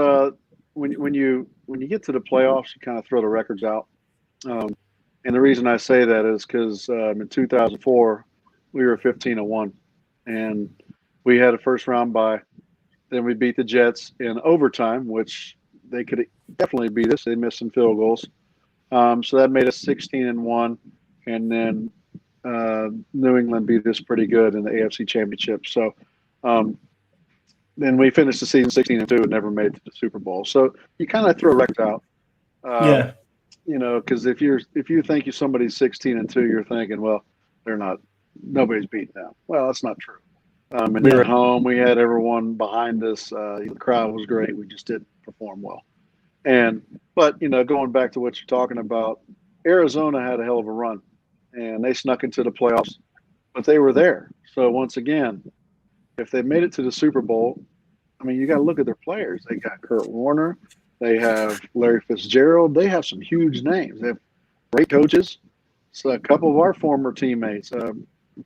when you get to the playoffs, you kind of throw the records out. And the reason I say that is because in 2004, we were 15-1, and we had a first round bye. Then we beat the Jets in overtime, which they could definitely beat us. They missed some field goals. So that made us 16-1. And then New England beat us pretty good in the AFC Championship. So then we finished the season 16-2 and never made it to the Super Bowl. So you kind of throw records out. Yeah. Because if you think somebody's 16-2, you're thinking, well, they're not. Nobody's beaten them. Well, that's not true. And we were at home. We had everyone behind us. The crowd was great. We just didn't perform well. But going back to what you're talking about, Arizona had a hell of a run, and they snuck into the playoffs, but they were there. So once again, if they made it to the Super Bowl, you got to look at their players. They got Kurt Warner. They have Larry Fitzgerald. They have some huge names. They have great coaches. So a couple of our former teammates,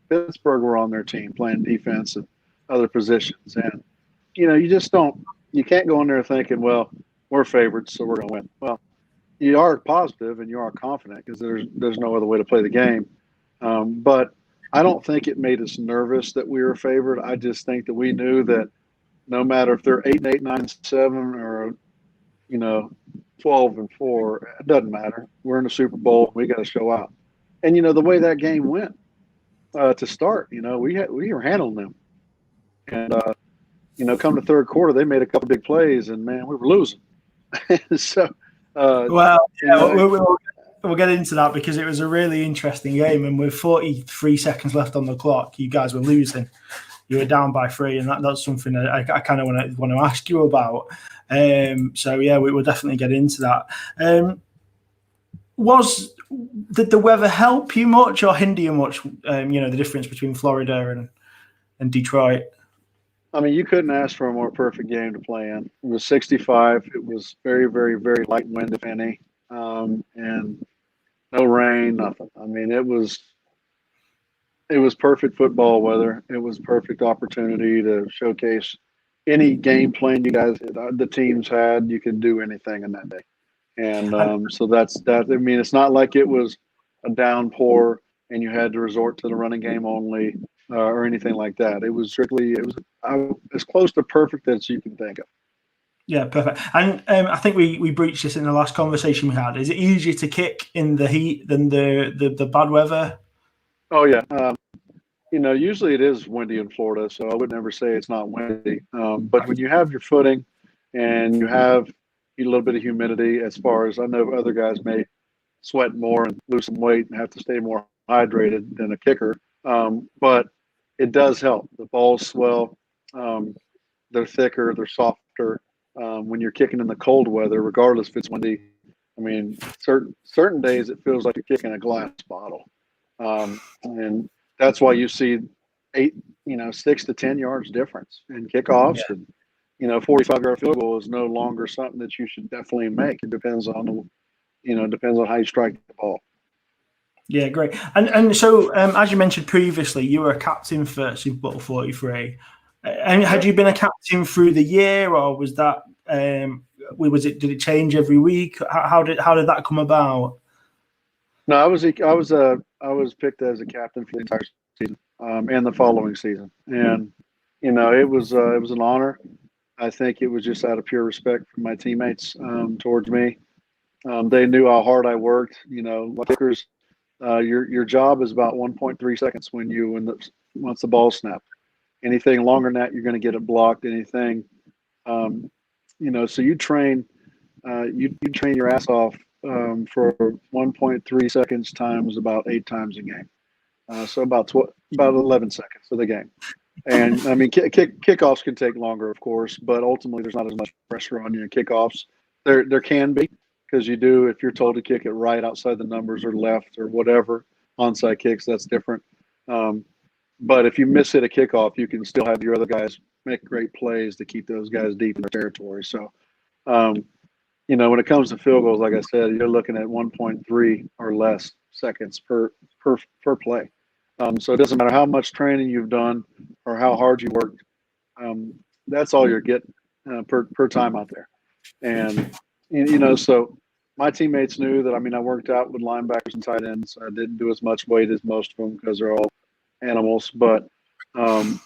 Pittsburgh, were on their team playing defense and other positions. And, you can't go in there thinking, well, we're favorites, so we're going to win. Well, you are positive and you are confident because there's no other way to play the game. But I don't think it made us nervous that we were favored. I just think that we knew that no matter if they're 8-8, 9-7, or 12-4, it doesn't matter. We're in the Super Bowl. We got to show out. And the way that game went to start, we were handling them. And come to third quarter, they made a couple big plays, and man, we were losing. So, we'll get into that because it was a really interesting game, and with 43 seconds left on the clock, you guys were losing. You were down by 3, and that's something that I kind of want to ask you about. So yeah, we will definitely get into that. Did the weather help you much or hinder you much? The difference between Florida and Detroit. I mean, you couldn't ask for a more perfect game to play in. It was 65. It was very, very, very light wind, if any, and no rain, nothing. I mean, it was perfect football weather. It was perfect opportunity to showcase any game plan you guys, the teams had. You could do anything in that day, and And so that's that. I mean, it's not like it was a downpour and you had to resort to the running game only or anything like that. It was strictly as close to perfect as you can think of. yeah, perfect. And I think we breached this in the last conversation we had. Is it easier to kick in the heat than the bad weather? Oh yeah, usually it is windy in Florida, so I would never say it's not windy. But when you have your footing and you have a little bit of humidity, as far as I know, other guys may sweat more and lose some weight and have to stay more hydrated than a kicker. But it does help. The balls swell. Um, they're thicker. They're softer. When you're kicking in the cold weather, regardless if it's windy, I mean, certain days it feels like you're kicking a glass bottle, and that's why you see 6 to 10 yards difference in kickoffs, and 45-yard field goal is no longer something that you should definitely make. It depends on depends on how you strike the ball. Yeah, great. And so, as you mentioned previously, you were a captain for Super Bowl 43. And had you been a captain through the year, or was that did it change every week? How did that come about? No, I was picked as a captain for the entire season, and the following season, and it was an honor. I think it was just out of pure respect from my teammates towards me. They knew how hard I worked. Like kickers, your job is about 1.3 seconds once the ball snapped. Anything longer than that, you're going to get it blocked. Anything, so you train you train your ass off for 1.3 seconds times about 8 times a game. So about 11 seconds of the game. And I mean, kickoffs can take longer, of course, but ultimately there's not as much pressure on you in kickoffs. There can be, because if you're told to kick it right outside the numbers or left or whatever, onside kicks, that's different. But if you miss hit a kickoff, you can still have your other guys make great plays to keep those guys deep in their territory. So, when it comes to field goals, like I said, you're looking at 1.3 or less seconds per play. So it doesn't matter how much training you've done or how hard you worked. That's all you're getting per time out there. And so my teammates knew that. I mean, I worked out with linebackers and tight ends. I didn't do as much weight as most of them because they're all animals. But I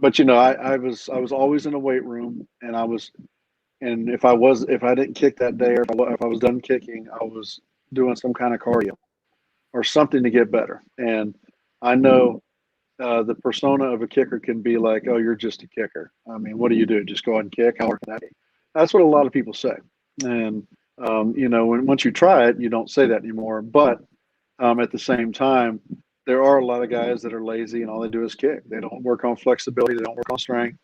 was always in a weight room, and if I didn't kick that day, or if I was done kicking, I was doing some kind of cardio or something to get better. And I know the persona of a kicker can be like, "Oh, you're just a kicker. I mean, what do you do? Just go ahead and kick? How hard can that be?" That's what a lot of people say. And once you try it, you don't say that anymore. But at the same time, there are a lot of guys that are lazy and all they do is kick. They don't work on flexibility. They don't work on strength.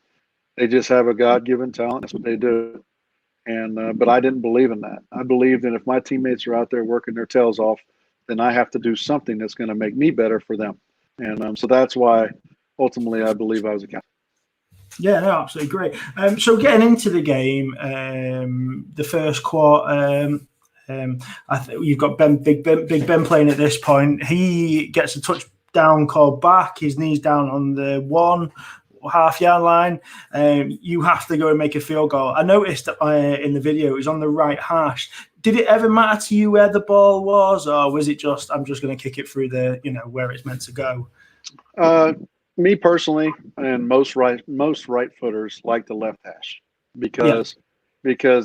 They just have a God-given talent. That's what they do. And but I didn't believe in that. I believed that if my teammates are out there working their tails off, then I have to do something that's going to make me better for them. And so that's why ultimately I believe I was a captain. Yeah, no, absolutely great. So getting into the game, the first quarter, you've got Big Ben playing at this point. He gets a touchdown called back. His knees down on the 1.5-yard line. You have to go and make a field goal. I noticed in the video it was on the right hash. Did it ever matter to you where the ball was, or was it just I'm just going to kick it through the where it's meant to go? Me personally, and most right footers like the left hash because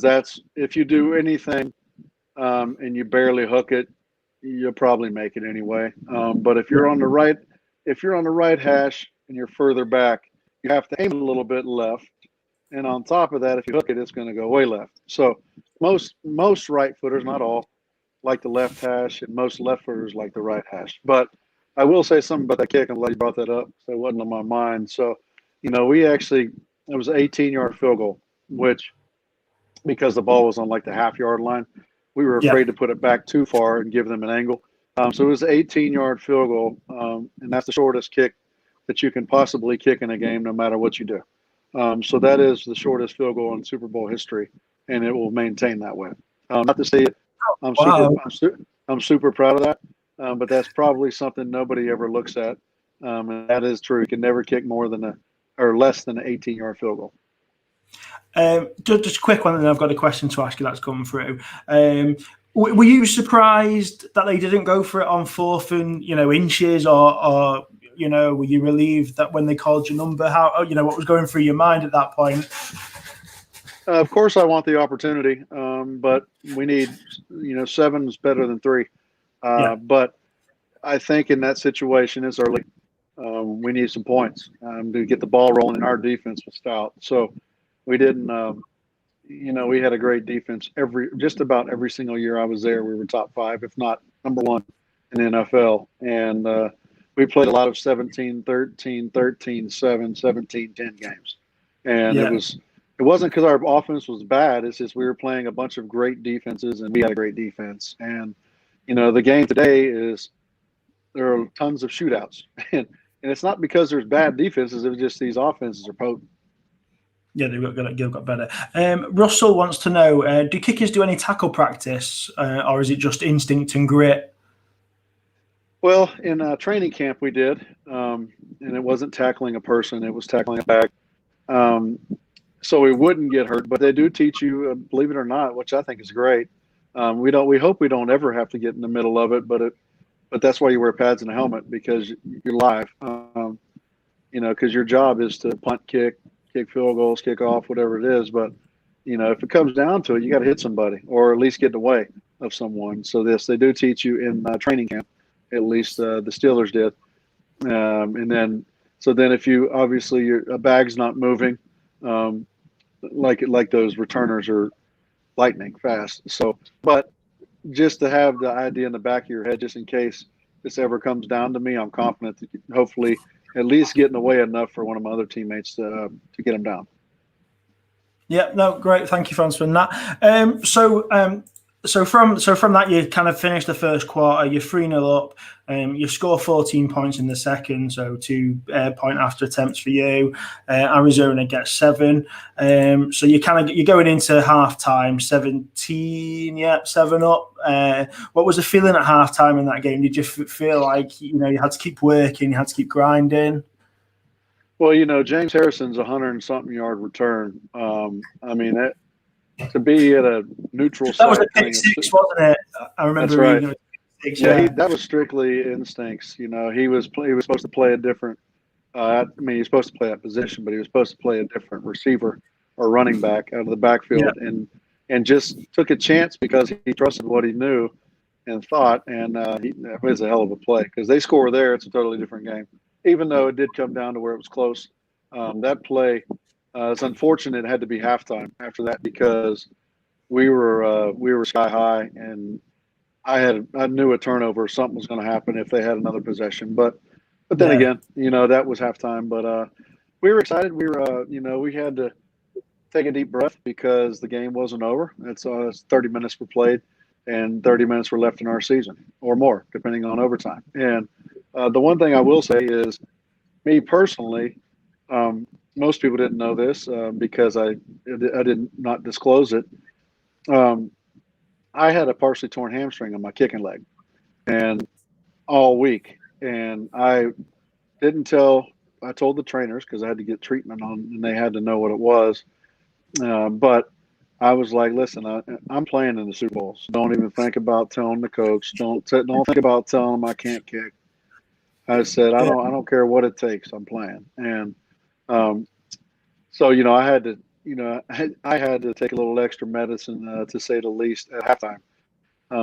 that's if you do anything and you barely hook it, you'll probably make it anyway. But if you're on the right hash and you're further back, you have to aim a little bit left. And on top of that, if you hook it, it's going to go way left. So most right footers, not all, like the left hash, and most left footers like the right hash. But I will say something about that kick. I'm glad you brought that up. So it wasn't on my mind. So, it was an 18-yard field goal, which because the ball was on like the half-yard line, we were afraid to put it back too far and give them an angle. So it was an 18-yard field goal, and that's the shortest kick that you can possibly kick in a game, no matter what you do. So that is the shortest field goal in Super Bowl history, and it will maintain that way. Not to say Wow. I'm super proud of that, but that's probably something nobody ever looks at, and that is true. You can never kick more than or less than an 18-yard field goal. Just a quick one, and then I've got a question to ask you that's come through. Were you surprised that they didn't go for it on 4th and inches, or were you relieved that when they called your number, what was going through your mind at that point? Of course, I want the opportunity, but we need 7 is better than 3. But I think in that situation, it's early. We need some points to get the ball rolling, and our defense was stout. So we didn't. We had a great defense just about every single year I was there. We were top 5, if not number 1 in the NFL, and we played a lot of 17-13, 13-7, 17-10 games, and it wasn't because our offense was bad. It's just we were playing a bunch of great defenses, and we had a great defense. And the game today is there are tons of shootouts, and it's not because there's bad defenses. It's just these offenses are potent. Yeah, they've got better. Russell wants to know: do kickers do any tackle practice, or is it just instinct and grit? Well, in training camp we did, and it wasn't tackling a person; it was tackling a bag. So we wouldn't get hurt, but they do teach you, believe it or not, which I think is great. We hope we don't ever have to get in the middle of it, but that's why you wear pads and a helmet, because you're live. Because your job is to punt, kick field goals, kick off, whatever it is. But if it comes down to it, you got to hit somebody, or at least get in the way of someone. So they do teach you in training camp, at least the Steelers did. And then if you obviously a bag's not moving. Like those returners are lightning fast. So, but just to have the idea in the back of your head, just in case this ever comes down to me, I'm confident that hopefully at least get in the way enough for one of my other teammates to get him down. Yeah, no, great. Thank you for answering that. So from that, you kind of finish the first quarter, you're 3-0 up, you score 14 points in the second, so 2 point after attempts for you. Arizona gets 7. So you're going into halftime 7 up. What was the feeling at halftime in that game? Did you feel like you had to keep working, you had to keep grinding? Well, James Harrison's 100-something yard return. To be at a neutral site. That was a pick 6, wasn't it? I remember. That's right. That was strictly instincts. He was supposed to play a different. He's supposed to play that position, but he was supposed to play a different receiver or running back out of the backfield, and just took a chance because he trusted what he knew and thought, and it was a hell of a play because they score there. It's a totally different game, even though it did come down to where it was close. That play. It's unfortunate it had to be halftime after that because we were sky high, and I knew a turnover, something was going to happen if they had another possession. But then again, that was halftime. But we were excited. We were we had to take a deep breath because the game wasn't over. It's 30 minutes were played, and 30 minutes were left in our season or more, depending on overtime. And the one thing I will say is, me personally. Most people didn't know this because I did not disclose it. I had a partially torn hamstring on my kicking leg, and all week, and I didn't tell. I told the trainers because I had to get treatment on, and they had to know what it was. But I was like, "Listen, I'm playing in the Super Bowl. So don't even think about telling the coach. Don't think about telling them I can't kick." I said, "I don't care what it takes. I'm playing." And so I had to, I had to take a little extra medicine to say the least at halftime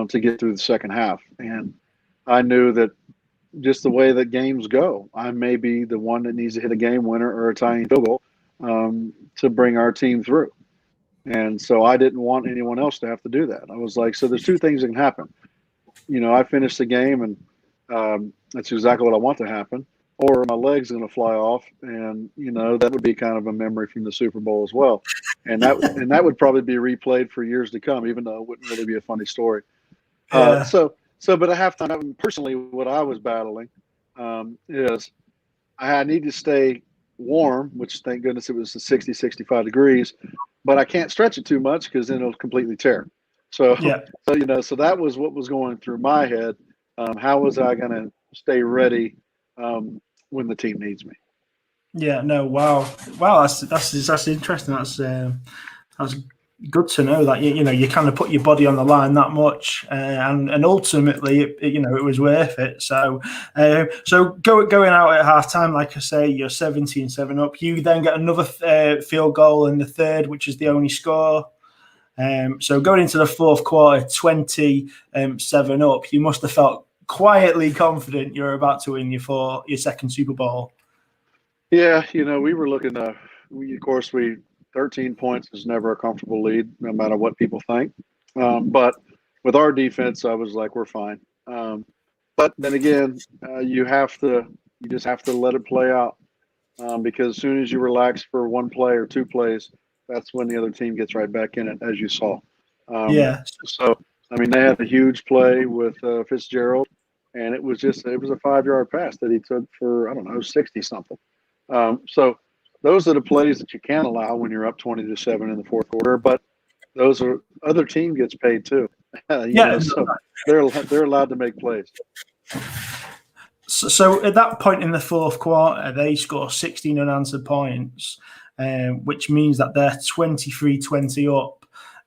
to get through the second half, and I knew that just the way that games go, I may be the one that needs to hit a game winner or a tying field goal to bring our team through, and so I didn't want anyone else to have to do that. I was like, so there's 2 things that can happen. I finish the game, and that's exactly what I want to happen. Or my leg's going to fly off, and that would be kind of a memory from the Super Bowl as well, and that would probably be replayed for years to come, even though it wouldn't really be a funny story. But at halftime, personally, what I was battling is I need to stay warm, which thank goodness it was 60, 65 degrees, but I can't stretch it too much because then it'll completely tear. So, Yeah. so that was what was going through my head. How was I going to stay ready when the team needs me? Yeah, no, wow. That's interesting. That's good to know that you kind of put your body on the line that much, and ultimately it was worth it. So going out at halftime, like I say, you're 17-7 up. You then get another field goal in the third, which is the only score. So going into the fourth quarter, 27 up, you must have felt quietly confident you're about to win your second Super Bowl. Yeah, we were looking. Of course, 13 points is never a comfortable lead, no matter what people think. But with our defense, I was like, we're fine. But then again, you just have to let it play out, because as soon as you relax for one play or two plays, that's when the other team gets right back in it, as you saw. Yeah. So, I mean, they had a huge play with Fitzgerald, and it was a 5-yard pass that he took for, I don't know, 60 something. So those are the plays that you can allow when you're up 20-7 in the fourth quarter. But those are other team gets paid too. So they're allowed to make plays. So at that point in the fourth quarter, they score 16 unanswered points, which means that they're 23-20 up.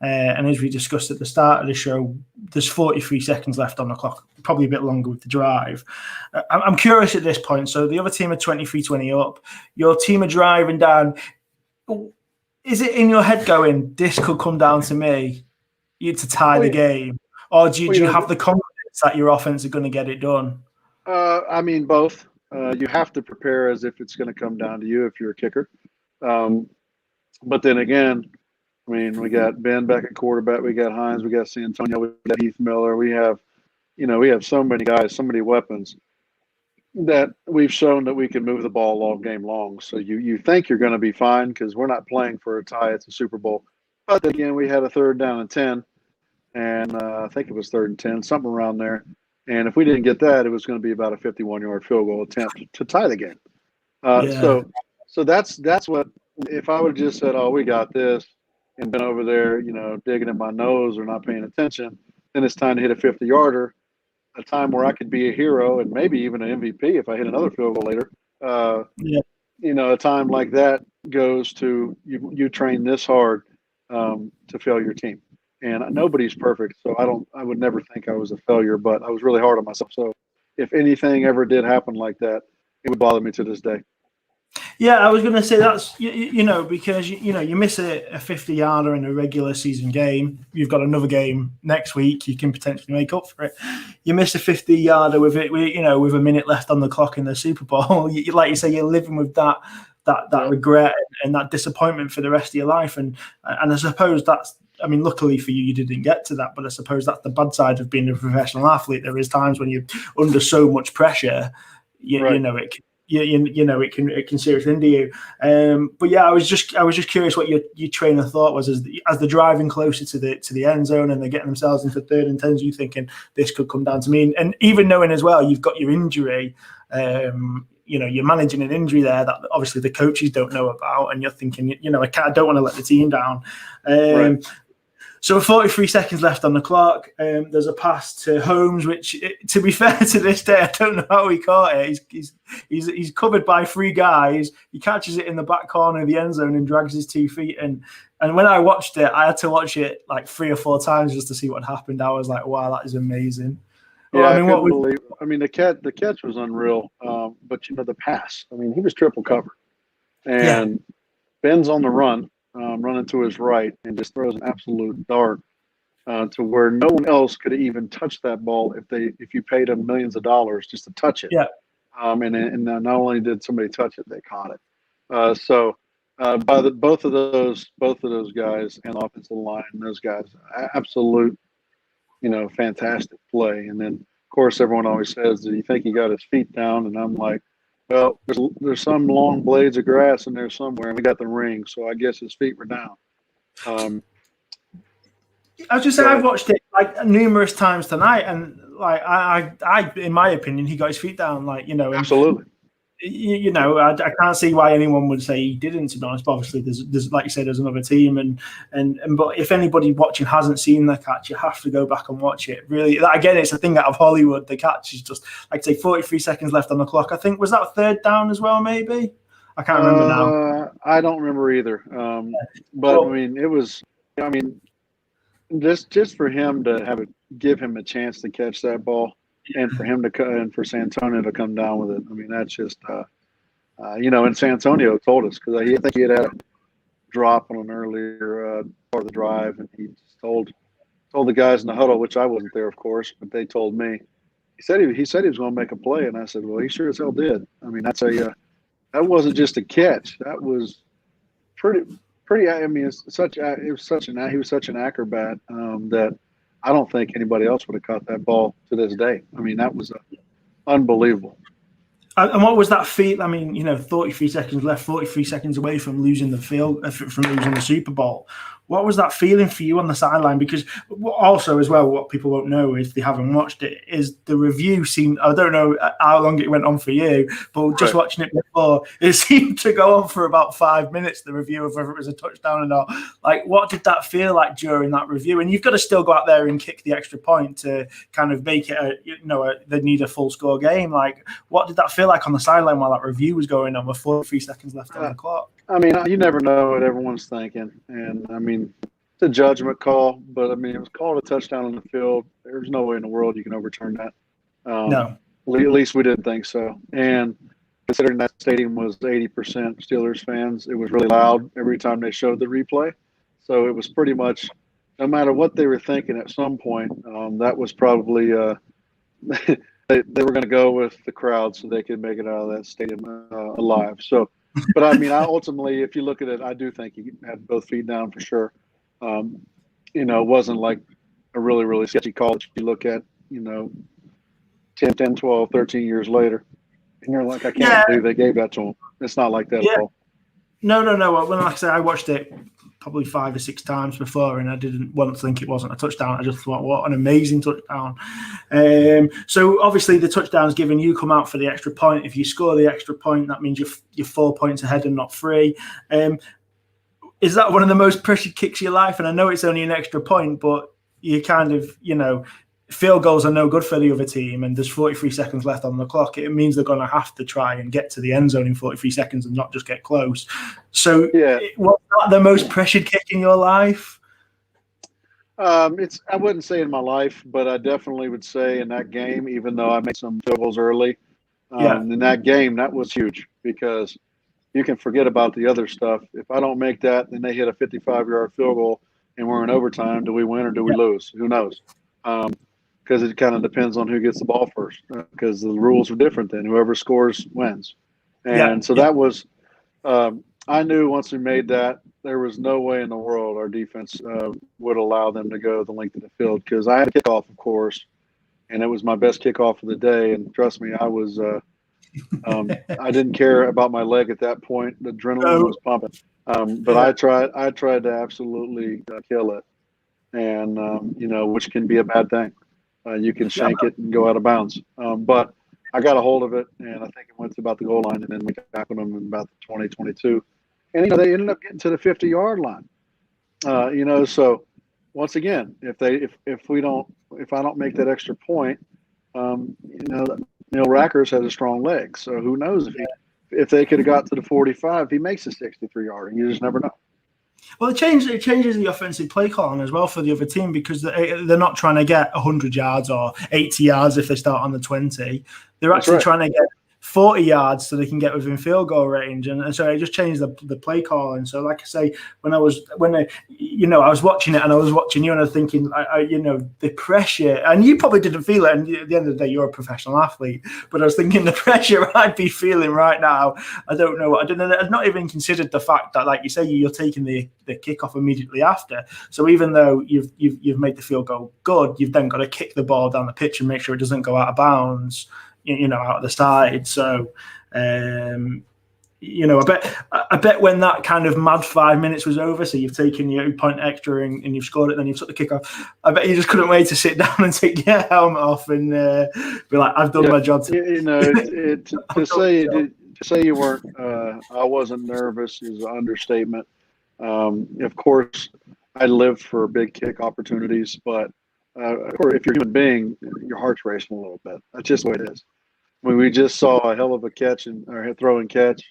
And as we discussed at the start of the show, there's 43 seconds left on the clock, probably a bit longer with the drive. I'm curious at this point. So the other team are 23-20 up. Your team are driving down. Is it in your head going, this could come down to me to tie the game? Or do you have the confidence that your offense are going to get it done? I mean, both. You have to prepare as if it's going to come down to you if you're a kicker. But then again, I mean, we got Ben back at quarterback. We got Hines. We got Santonio. We got Heath Miller. We have so many guys, so many weapons that we've shown that we can move the ball all game long. So you think you're going to be fine because we're not playing for a tie. It's a Super Bowl. But again, we had a 3rd down and 10, and I think it was 3rd and 10, something around there. And if we didn't get that, it was going to be about a 51-yard field goal attempt to tie the game. So that's what, if I would have just said, oh, we got this, and been over there, digging at my nose or not paying attention, then it's time to hit a 50-yarder, a time where I could be a hero and maybe even an MVP if I hit another field goal later. A time like that goes to you train this hard to fail your team. And nobody's perfect, so I would never think I was a failure, but I was really hard on myself. So if anything ever did happen like that, it would bother me to this day. Yeah, I was going to say that's, because, you miss a 50-yarder in a regular season game. You've got another game next week. You can potentially make up for it. You miss a 50-yarder with a minute left on the clock in the Super Bowl. Like you say, you're living with that regret and that disappointment for the rest of your life. And I suppose luckily for you, you didn't get to that. But I suppose that's the bad side of being a professional athlete. There is times when you're under so much pressure, it can seriously hinder you. But yeah, I was just curious what your train of thought was as they're driving closer to the end zone and they're getting themselves into 3rd and 10s. You thinking this could come down to me, and even knowing as well you've got your injury. You're managing an injury there that obviously the coaches don't know about, and you're thinking, I don't want to let the team down. Right. So with 43 seconds left on the clock, there's a pass to Holmes, which, to be fair to this day, I don't know how he caught it. He's covered by 3 guys. He catches it in the back corner of the end zone and drags his 2 feet. And when I watched it, I had to watch it like 3 or 4 times just to see what happened. I was like, wow, that is amazing. Yeah, the catch was unreal. But the pass, he was triple covered. And Ben's on the run. Running to his right and just throws an absolute dart to where no one else could even touch that ball if you paid them millions of dollars just to touch it. Yeah. And not only did somebody touch it, they caught it. So by both of those guys and the offensive line, those guys, absolute, fantastic play. And then of course everyone always says, "Do you think he got his feet down?" And I'm like, well, there's some long blades of grass in there somewhere, and we got the ring, so I guess his feet were down. I was just saying, I've watched it like numerous times tonight, and like I in my opinion, he got his feet down, absolutely. you know, I can't see why anyone would say he didn't. To be honest, but obviously there's like you said, there's another team, and but if anybody watching hasn't seen the catch, you have to go back and watch it. Really, again, it's a thing out of Hollywood. The catch is just like say 43 seconds left on the clock. I think was that third down as well, maybe. I can't remember now. I don't remember either. But I mean, it was. I mean, just for him to give him a chance to catch that ball. And for him and for Santonio to come down with it, I mean, that's just, you know, and Santonio told us because I think he had a drop on an earlier part of the drive, and he just told the guys in the huddle, which I wasn't there, of course, but they told me. He said he was going to make a play, and I said, well, he sure as hell did. I mean, that wasn't just a catch. That was pretty. I mean, he was such an acrobat that. I don't think anybody else would have caught that ball to this day. I mean, that was unbelievable. And what was that feel? I mean, you know, 43 seconds left, 43 seconds away from losing the from losing the Super Bowl. What was that feeling for you on the sideline? Because also as well, what people won't know if they haven't watched it is the review seemed, I don't know how long it went on for you, but just watching it before, it seemed to go on for about 5 minutes, the review of whether it was a touchdown or not. Like, what did that feel like during that review? And you've got to still go out there and kick the extra point to kind of make it they need a full score game. Like, what did that feel like on the sideline while that review was going on with 43 seconds left on the clock? I mean, you never know what everyone's thinking. And, I mean, it's a judgment call, but, I mean, it was called a touchdown on the field. There's no way in the world you can overturn that. No. At least we didn't think so. And considering that stadium was 80% Steelers fans, it was really loud every time they showed the replay. So it was pretty much, no matter what they were thinking at some point, that was probably they were going to go with the crowd so they could make it out of that stadium alive. So, but I mean, ultimately, if you look at it, I do think he had both feet down for sure. You know, it wasn't like a really, really sketchy call that you look at, you know, 10, 12, 13 years later. And you're like, I can't believe they gave that to him. It's not like that at all. No. When, like I said, I watched it probably 5 or 6 times before, and I didn't once think it wasn't a touchdown. I just thought, what an amazing touchdown. So obviously the touchdown's given, you come out for the extra point. If you score the extra point, that means you're 4 points ahead and not 3. Is that one of the most pressured kicks of your life? And I know it's only an extra point, but you kind of, you know, field goals are no good for the other team, and there's 43 seconds left on the clock. It means they're going to have to try and get to the end zone in 43 seconds and not just get close. So was that the most pressured kick in your life? I wouldn't say in my life, but I definitely would say in that game, even though I made some field goals early, in that game, that was huge because you can forget about the other stuff. If I don't make that, then they hit a 55-yard field goal and we're in overtime. Do we win or do we lose? Who knows? Because it kind of depends on who gets the ball first, because the rules are different then. Whoever scores wins. And so that was I knew once we made that, there was no way in the world our defense would allow them to go the length of the field, because I had a kickoff, of course, and it was my best kickoff of the day. And trust me, I was I didn't care about my leg at that point. The adrenaline was pumping. But I tried to absolutely kill it, and you know, which can be a bad thing. You can shank it and go out of bounds. But I got a hold of it, and I think it went to about the goal line, and then we got them in about the 20, 22. And, you know, they ended up getting to the 50-yard line. You know, so once again, if I don't make that extra point, you know, Neil Rackers has a strong leg. So who knows if they could have got to the 45, he makes a 63-yarder. You just never know. Well, it changes the offensive play calling as well for the other team, because they're not trying to get 100 yards or 80 yards if they start on the 20. They're actually trying to get 40 yards so they can get within field goal range, and so it just changed the play calling. So, like I say, when I was watching it, and I was watching you, and I was thinking, you know, the pressure, and you probably didn't feel it. And at the end of the day, you're a professional athlete, but I was thinking the pressure I'd be feeling right now. I don't know what I didn't. I'd not even considered the fact that, like you say, you're taking the kickoff immediately after. So even though you've made the field goal good, you've then got to kick the ball down the pitch and make sure it doesn't go out of bounds, you know, out of the side. So, you know, I bet when that kind of mad 5 minutes was over, so you've taken your point extra and you've scored it, then you've took the kickoff, I bet you just couldn't wait to sit down and take your helmet off and be like, I've done my job. You know, to say you weren't, I wasn't nervous is an understatement. Of course, I lived for big kick opportunities, but of course, if you're a human being, your heart's racing a little bit. That's just the way it is. When we just saw a hell of a catch or throw and catch,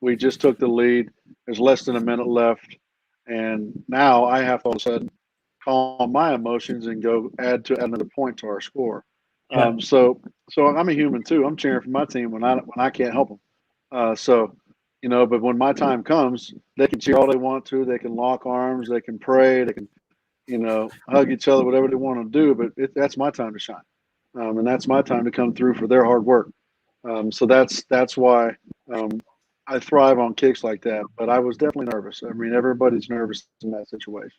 we just took the lead. There's less than a minute left, and now I have to all of a sudden calm my emotions and go add another point to our score. Yeah. So I'm a human too. I'm cheering for my team when I can't help them. So but when my time comes, they can cheer all they want to. They can lock arms. They can pray. They can hug each other, whatever they want to do. But that's my time to shine, and that's my time to come through for their hard work. So that's why I thrive on kicks like that. But I was definitely nervous. I mean, everybody's nervous in that situation.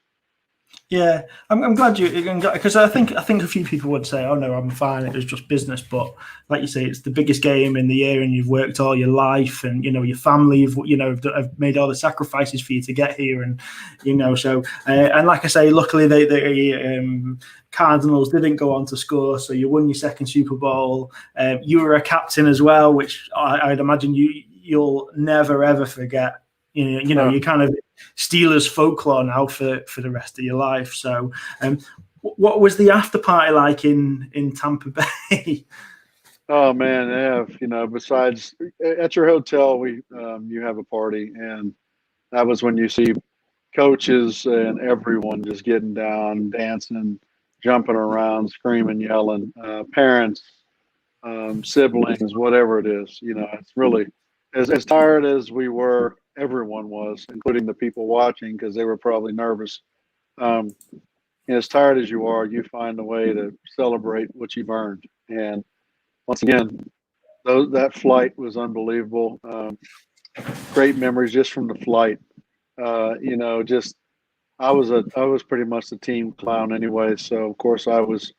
Yeah, I'm glad because I think a few people would say, "Oh no, I'm fine. It was just business." But like you say, it's the biggest game in the year, and you've worked all your life, and your family, have made all the sacrifices for you to get here, and so and like I say, luckily the Cardinals didn't go on to score, so you won your second Super Bowl. You were a captain as well, which I'd imagine you'll never ever forget. You kind of Steelers folklore now for the rest of your life. So, what was the after party like in Tampa Bay? Oh man, yeah. Besides at your hotel, you have a party, and that was when you see coaches and everyone just getting down, dancing, jumping around, screaming, yelling, parents, siblings, whatever it is. It's really as tired as we were. Everyone was, including the people watching, because they were probably nervous. As tired as you are, you find a way to celebrate what you've earned. And once again, that flight was unbelievable. Great memories just from the flight. I was pretty much the team clown anyway. So of course I was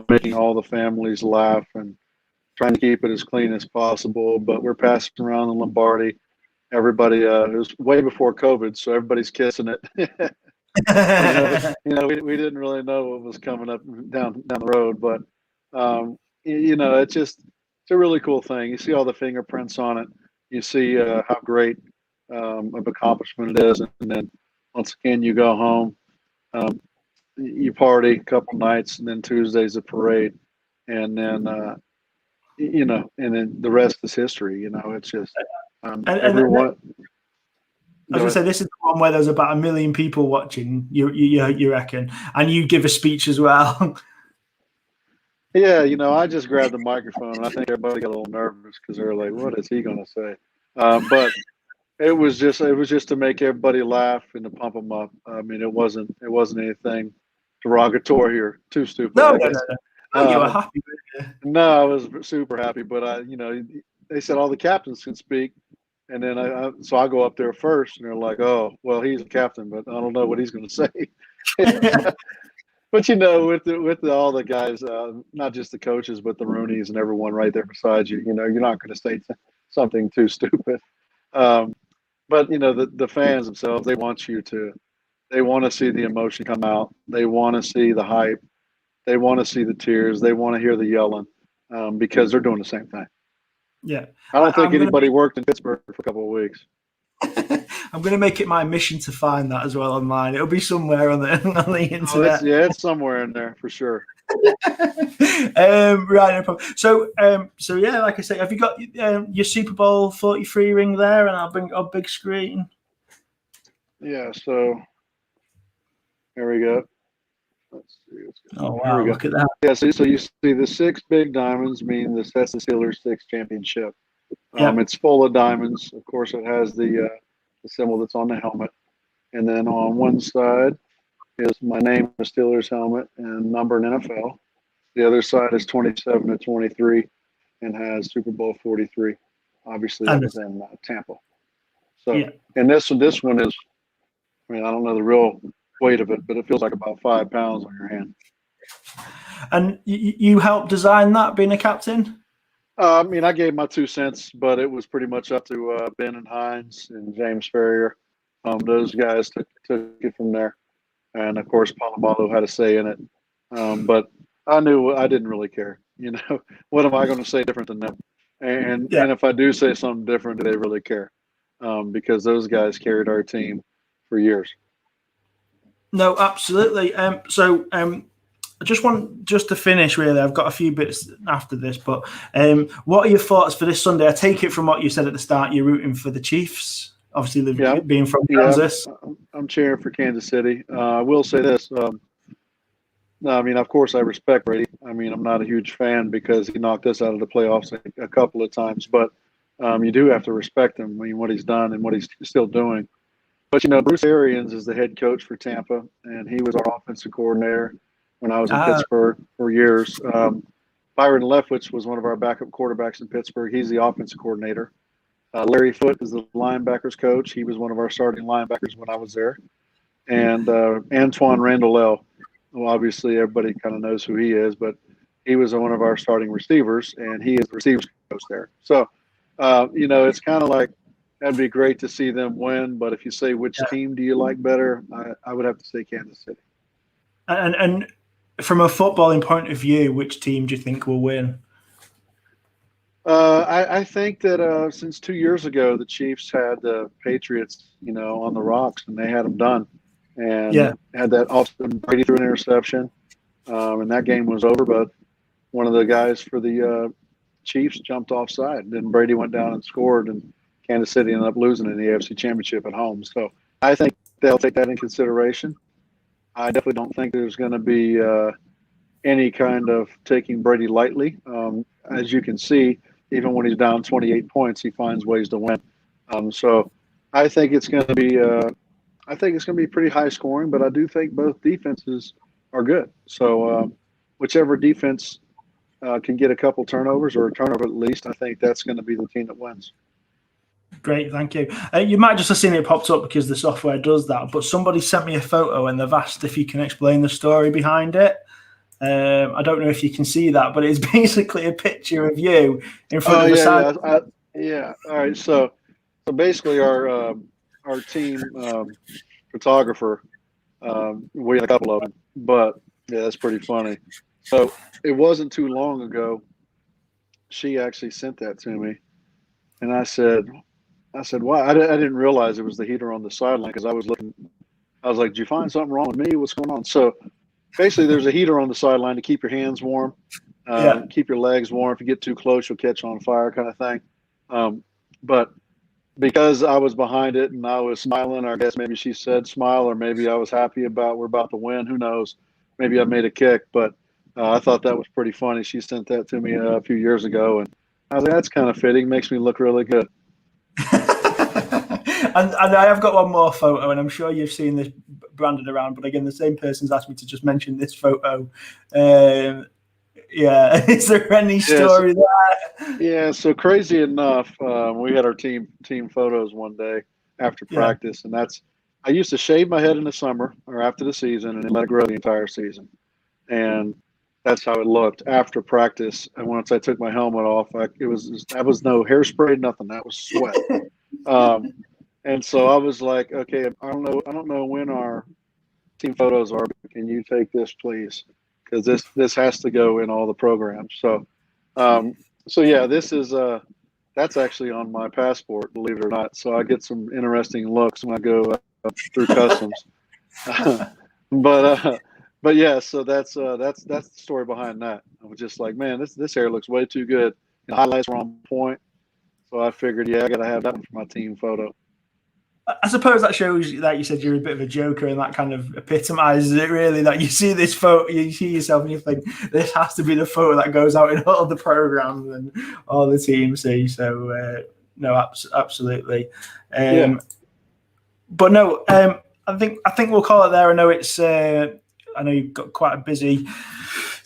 making all the families laugh and trying to keep it as clean as possible. But we're passing around the Lombardi. Everybody, it was way before COVID, so everybody's kissing it. We didn't really know what was coming up down the road, but it's a really cool thing. You see all the fingerprints on it. You see how great of accomplishment it is, and then once again you go home, you party a couple nights, and then Tuesday's a parade, and then and then the rest is history. It's just. Everyone. I was going to say, this is the one where there's about 1 million people watching. You reckon, and you give a speech as well. Yeah, I just grabbed the microphone, and I think everybody got a little nervous because they were like, "What is he going to say?" But it was just to make everybody laugh and to pump them up. I mean, it wasn't anything derogatory or too stupid. No. You were happy. No, I was super happy, but they said all the captains can speak. And then so I go up there first, and they're like, "Oh, well, he's a captain, but I don't know what he's going to say." But with all the guys, not just the coaches, but the Rooneys and everyone right there beside you, you're not going to say something too stupid. But the fans themselves, they want to see the emotion come out. They want to see the hype. They want to see the tears. They want to hear the yelling, because they're doing the same thing. Yeah, I don't think anybody worked in Pittsburgh for a couple of weeks. I'm going to make it my mission to find that as well online. It'll be somewhere on the internet. It's somewhere in there for sure. Right, no problem. So yeah, like I say, have you got your Super Bowl 43 ring there? And I'll bring it up big screen. Yeah. So there we go. Let's see. Oh wow! Look at that. Yeah. So you see the 6 big diamonds mean that's the Steelers' 6th championship. It's full of diamonds. Of course, it has the symbol that's on the helmet, and then on one side is my name, the Steelers helmet, and number in NFL. The other side is 27 to 23, and has Super Bowl 43. Obviously, that was in Tampa. So, and this one is, I mean, I don't know the real weight of it, but it feels like about 5 pounds on your hand. And you helped design that, being a captain? I mean, I gave my 2 cents, but it was pretty much up to Ben and Hines and James Ferrier. Those guys took it from there. And, of course, Polamalu had a say in it. But I knew I didn't really care. What am I going to say different than them? And if I do say something different, do they really care? Because those guys carried our team for years. No, absolutely. So I just want to finish really. I've got a few bits after this, but what are your thoughts for this Sunday? I take it from what you said at the start, you're rooting for the Chiefs. Obviously, being from Kansas. I'm cheering for Kansas City. I will say this. I mean, of course, I respect Brady. I mean, I'm not a huge fan because he knocked us out of the playoffs a couple of times, but you do have to respect him. I mean, what he's done and what he's still doing. But, Bruce Arians is the head coach for Tampa, and he was our offensive coordinator when I was in Pittsburgh for years. Byron Leftwich was one of our backup quarterbacks in Pittsburgh. He's the offensive coordinator. Larry Foote is the linebackers coach. He was one of our starting linebackers when I was there. And Antoine Randall, well, obviously everybody kind of knows who he is, but he was one of our starting receivers, and he is the receivers coach there. So, it's kind of like that'd be great to see them win. But if you say which team do you like better, I would have to say Kansas City. And from a footballing point of view, which team do you think will win? I think that since 2 years ago, the Chiefs had the Patriots, on the rocks, and they had them done. And had that Austin Brady threw an interception, and that game was over. But one of the guys for the Chiefs jumped offside, and then Brady went down and scored, and Kansas City ended up losing in the AFC Championship at home. So I think they'll take that in consideration. I definitely don't think there's going to be any kind of taking Brady lightly. As you can see, even when he's down 28 points, he finds ways to win. So I think it's going to be pretty high scoring, but I do think both defenses are good. So whichever defense can get a couple turnovers or a turnover at least, I think that's going to be the team that wins. Great, thank you. You might just have seen it popped up because the software does that, but somebody sent me a photo and they've asked if you can explain the story behind it. I don't know if you can see that, but it's basically a picture of you in front of the side. Yeah. All right. So basically, our team photographer, we had a couple of them, but yeah, that's pretty funny. So it wasn't too long ago. She actually sent that to me, and I said, "Why?" I didn't realize it was the heater on the sideline because I was looking. I was like, "Did you find something wrong with me? What's going on?" So basically, there's a heater on the sideline to keep your hands warm, keep your legs warm. If you get too close, you'll catch on fire, kind of thing. But because I was behind it and I was smiling, or I guess maybe she said smile, or maybe I was happy we're about to win. Who knows? Maybe I made a kick, but I thought that was pretty funny. She sent that to me a few years ago, and I was like, that's kind of fitting. Makes me look really good. And I have got one more photo, and I'm sure you've seen this branded around, but again, the same person's asked me to just mention this photo. Is there any story there? Yeah, so crazy enough, we had our team photos one day after practice, and I used to shave my head in the summer or after the season and then let it grow the entire season. And that's how it looked after practice. And once I took my helmet off, that was no hairspray, nothing. That was sweat. And so I was like, okay, I don't know when our team photos are, but can you take this, please? Because this has to go in all the programs. So, this is that's actually on my passport, believe it or not. So I get some interesting looks when I go through customs. But yeah, so that's the story behind that. I was just like, man, this hair looks way too good. The highlights were on point, so I figured, I got to have that one for my team photo. I suppose that shows that you said you're a bit of a joker, and that kind of epitomizes it, really, that you see this photo, you see yourself and you think, this has to be the photo that goes out in all the programs and all the teams see. So, no, absolutely. But no, I think we'll call it there. I know you've got quite a busy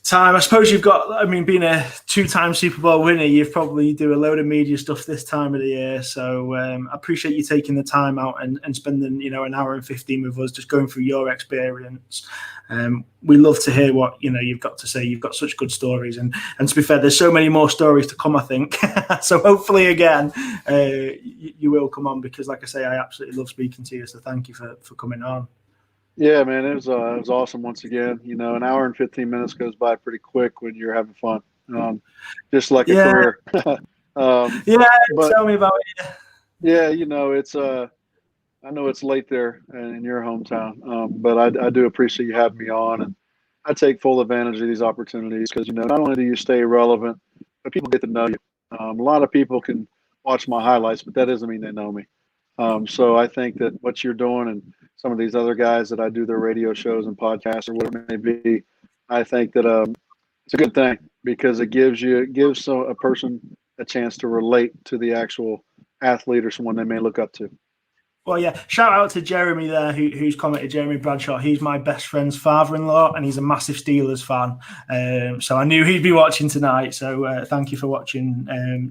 time. I suppose you've got, being a 2-time Super Bowl winner, you've probably do a load of media stuff this time of the year. So I appreciate you taking the time out and spending, an hour and 15 with us, just going through your experience. We love to hear what, you've got to say. You've got such good stories. And to be fair, there's so many more stories to come, I think. So hopefully, again, you will come on because, like I say, I absolutely love speaking to you. So thank you for coming on. Yeah, man, it was awesome once again. An hour and 15 minutes goes by pretty quick when you're having fun, just like a career. Yeah, but tell me about it. yeah, it's I know it's late there in your hometown, but I do appreciate you having me on, and I take full advantage of these opportunities because not only do you stay relevant, but people get to know you. A lot of people can watch my highlights, but that doesn't mean they know me. So I think that what you're doing and some of these other guys that I do their radio shows and podcasts or whatever it may be, I think that it's a good thing because it gives a person a chance to relate to the actual athlete or someone they may look up to. Well, yeah, shout out to Jeremy there, who's commented, Jeremy Bradshaw. He's my best friend's father-in-law, and he's a massive Steelers fan. So I knew he'd be watching tonight. So thank you for watching,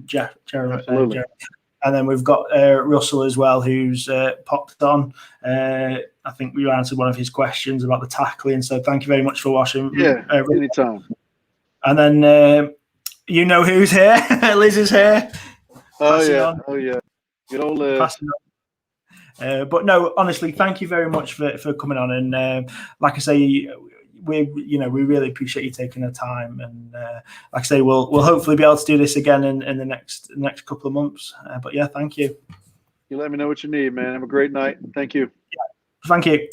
Jeremy. Absolutely. And then we've got Russell as well, who's popped on. I think we answered one of his questions about the tackling. So thank you very much for watching. Yeah, anytime. And then you know who's here. Liz is here. Oh, yeah. Oh, yeah. Good old Liz. But no, honestly, thank you very much for coming on. And like I say, we really appreciate you taking the time. And like I say, we'll hopefully be able to do this again in the next couple of months. But yeah, thank you. You let me know what you need, man. Have a great night. Thank you. Thank you.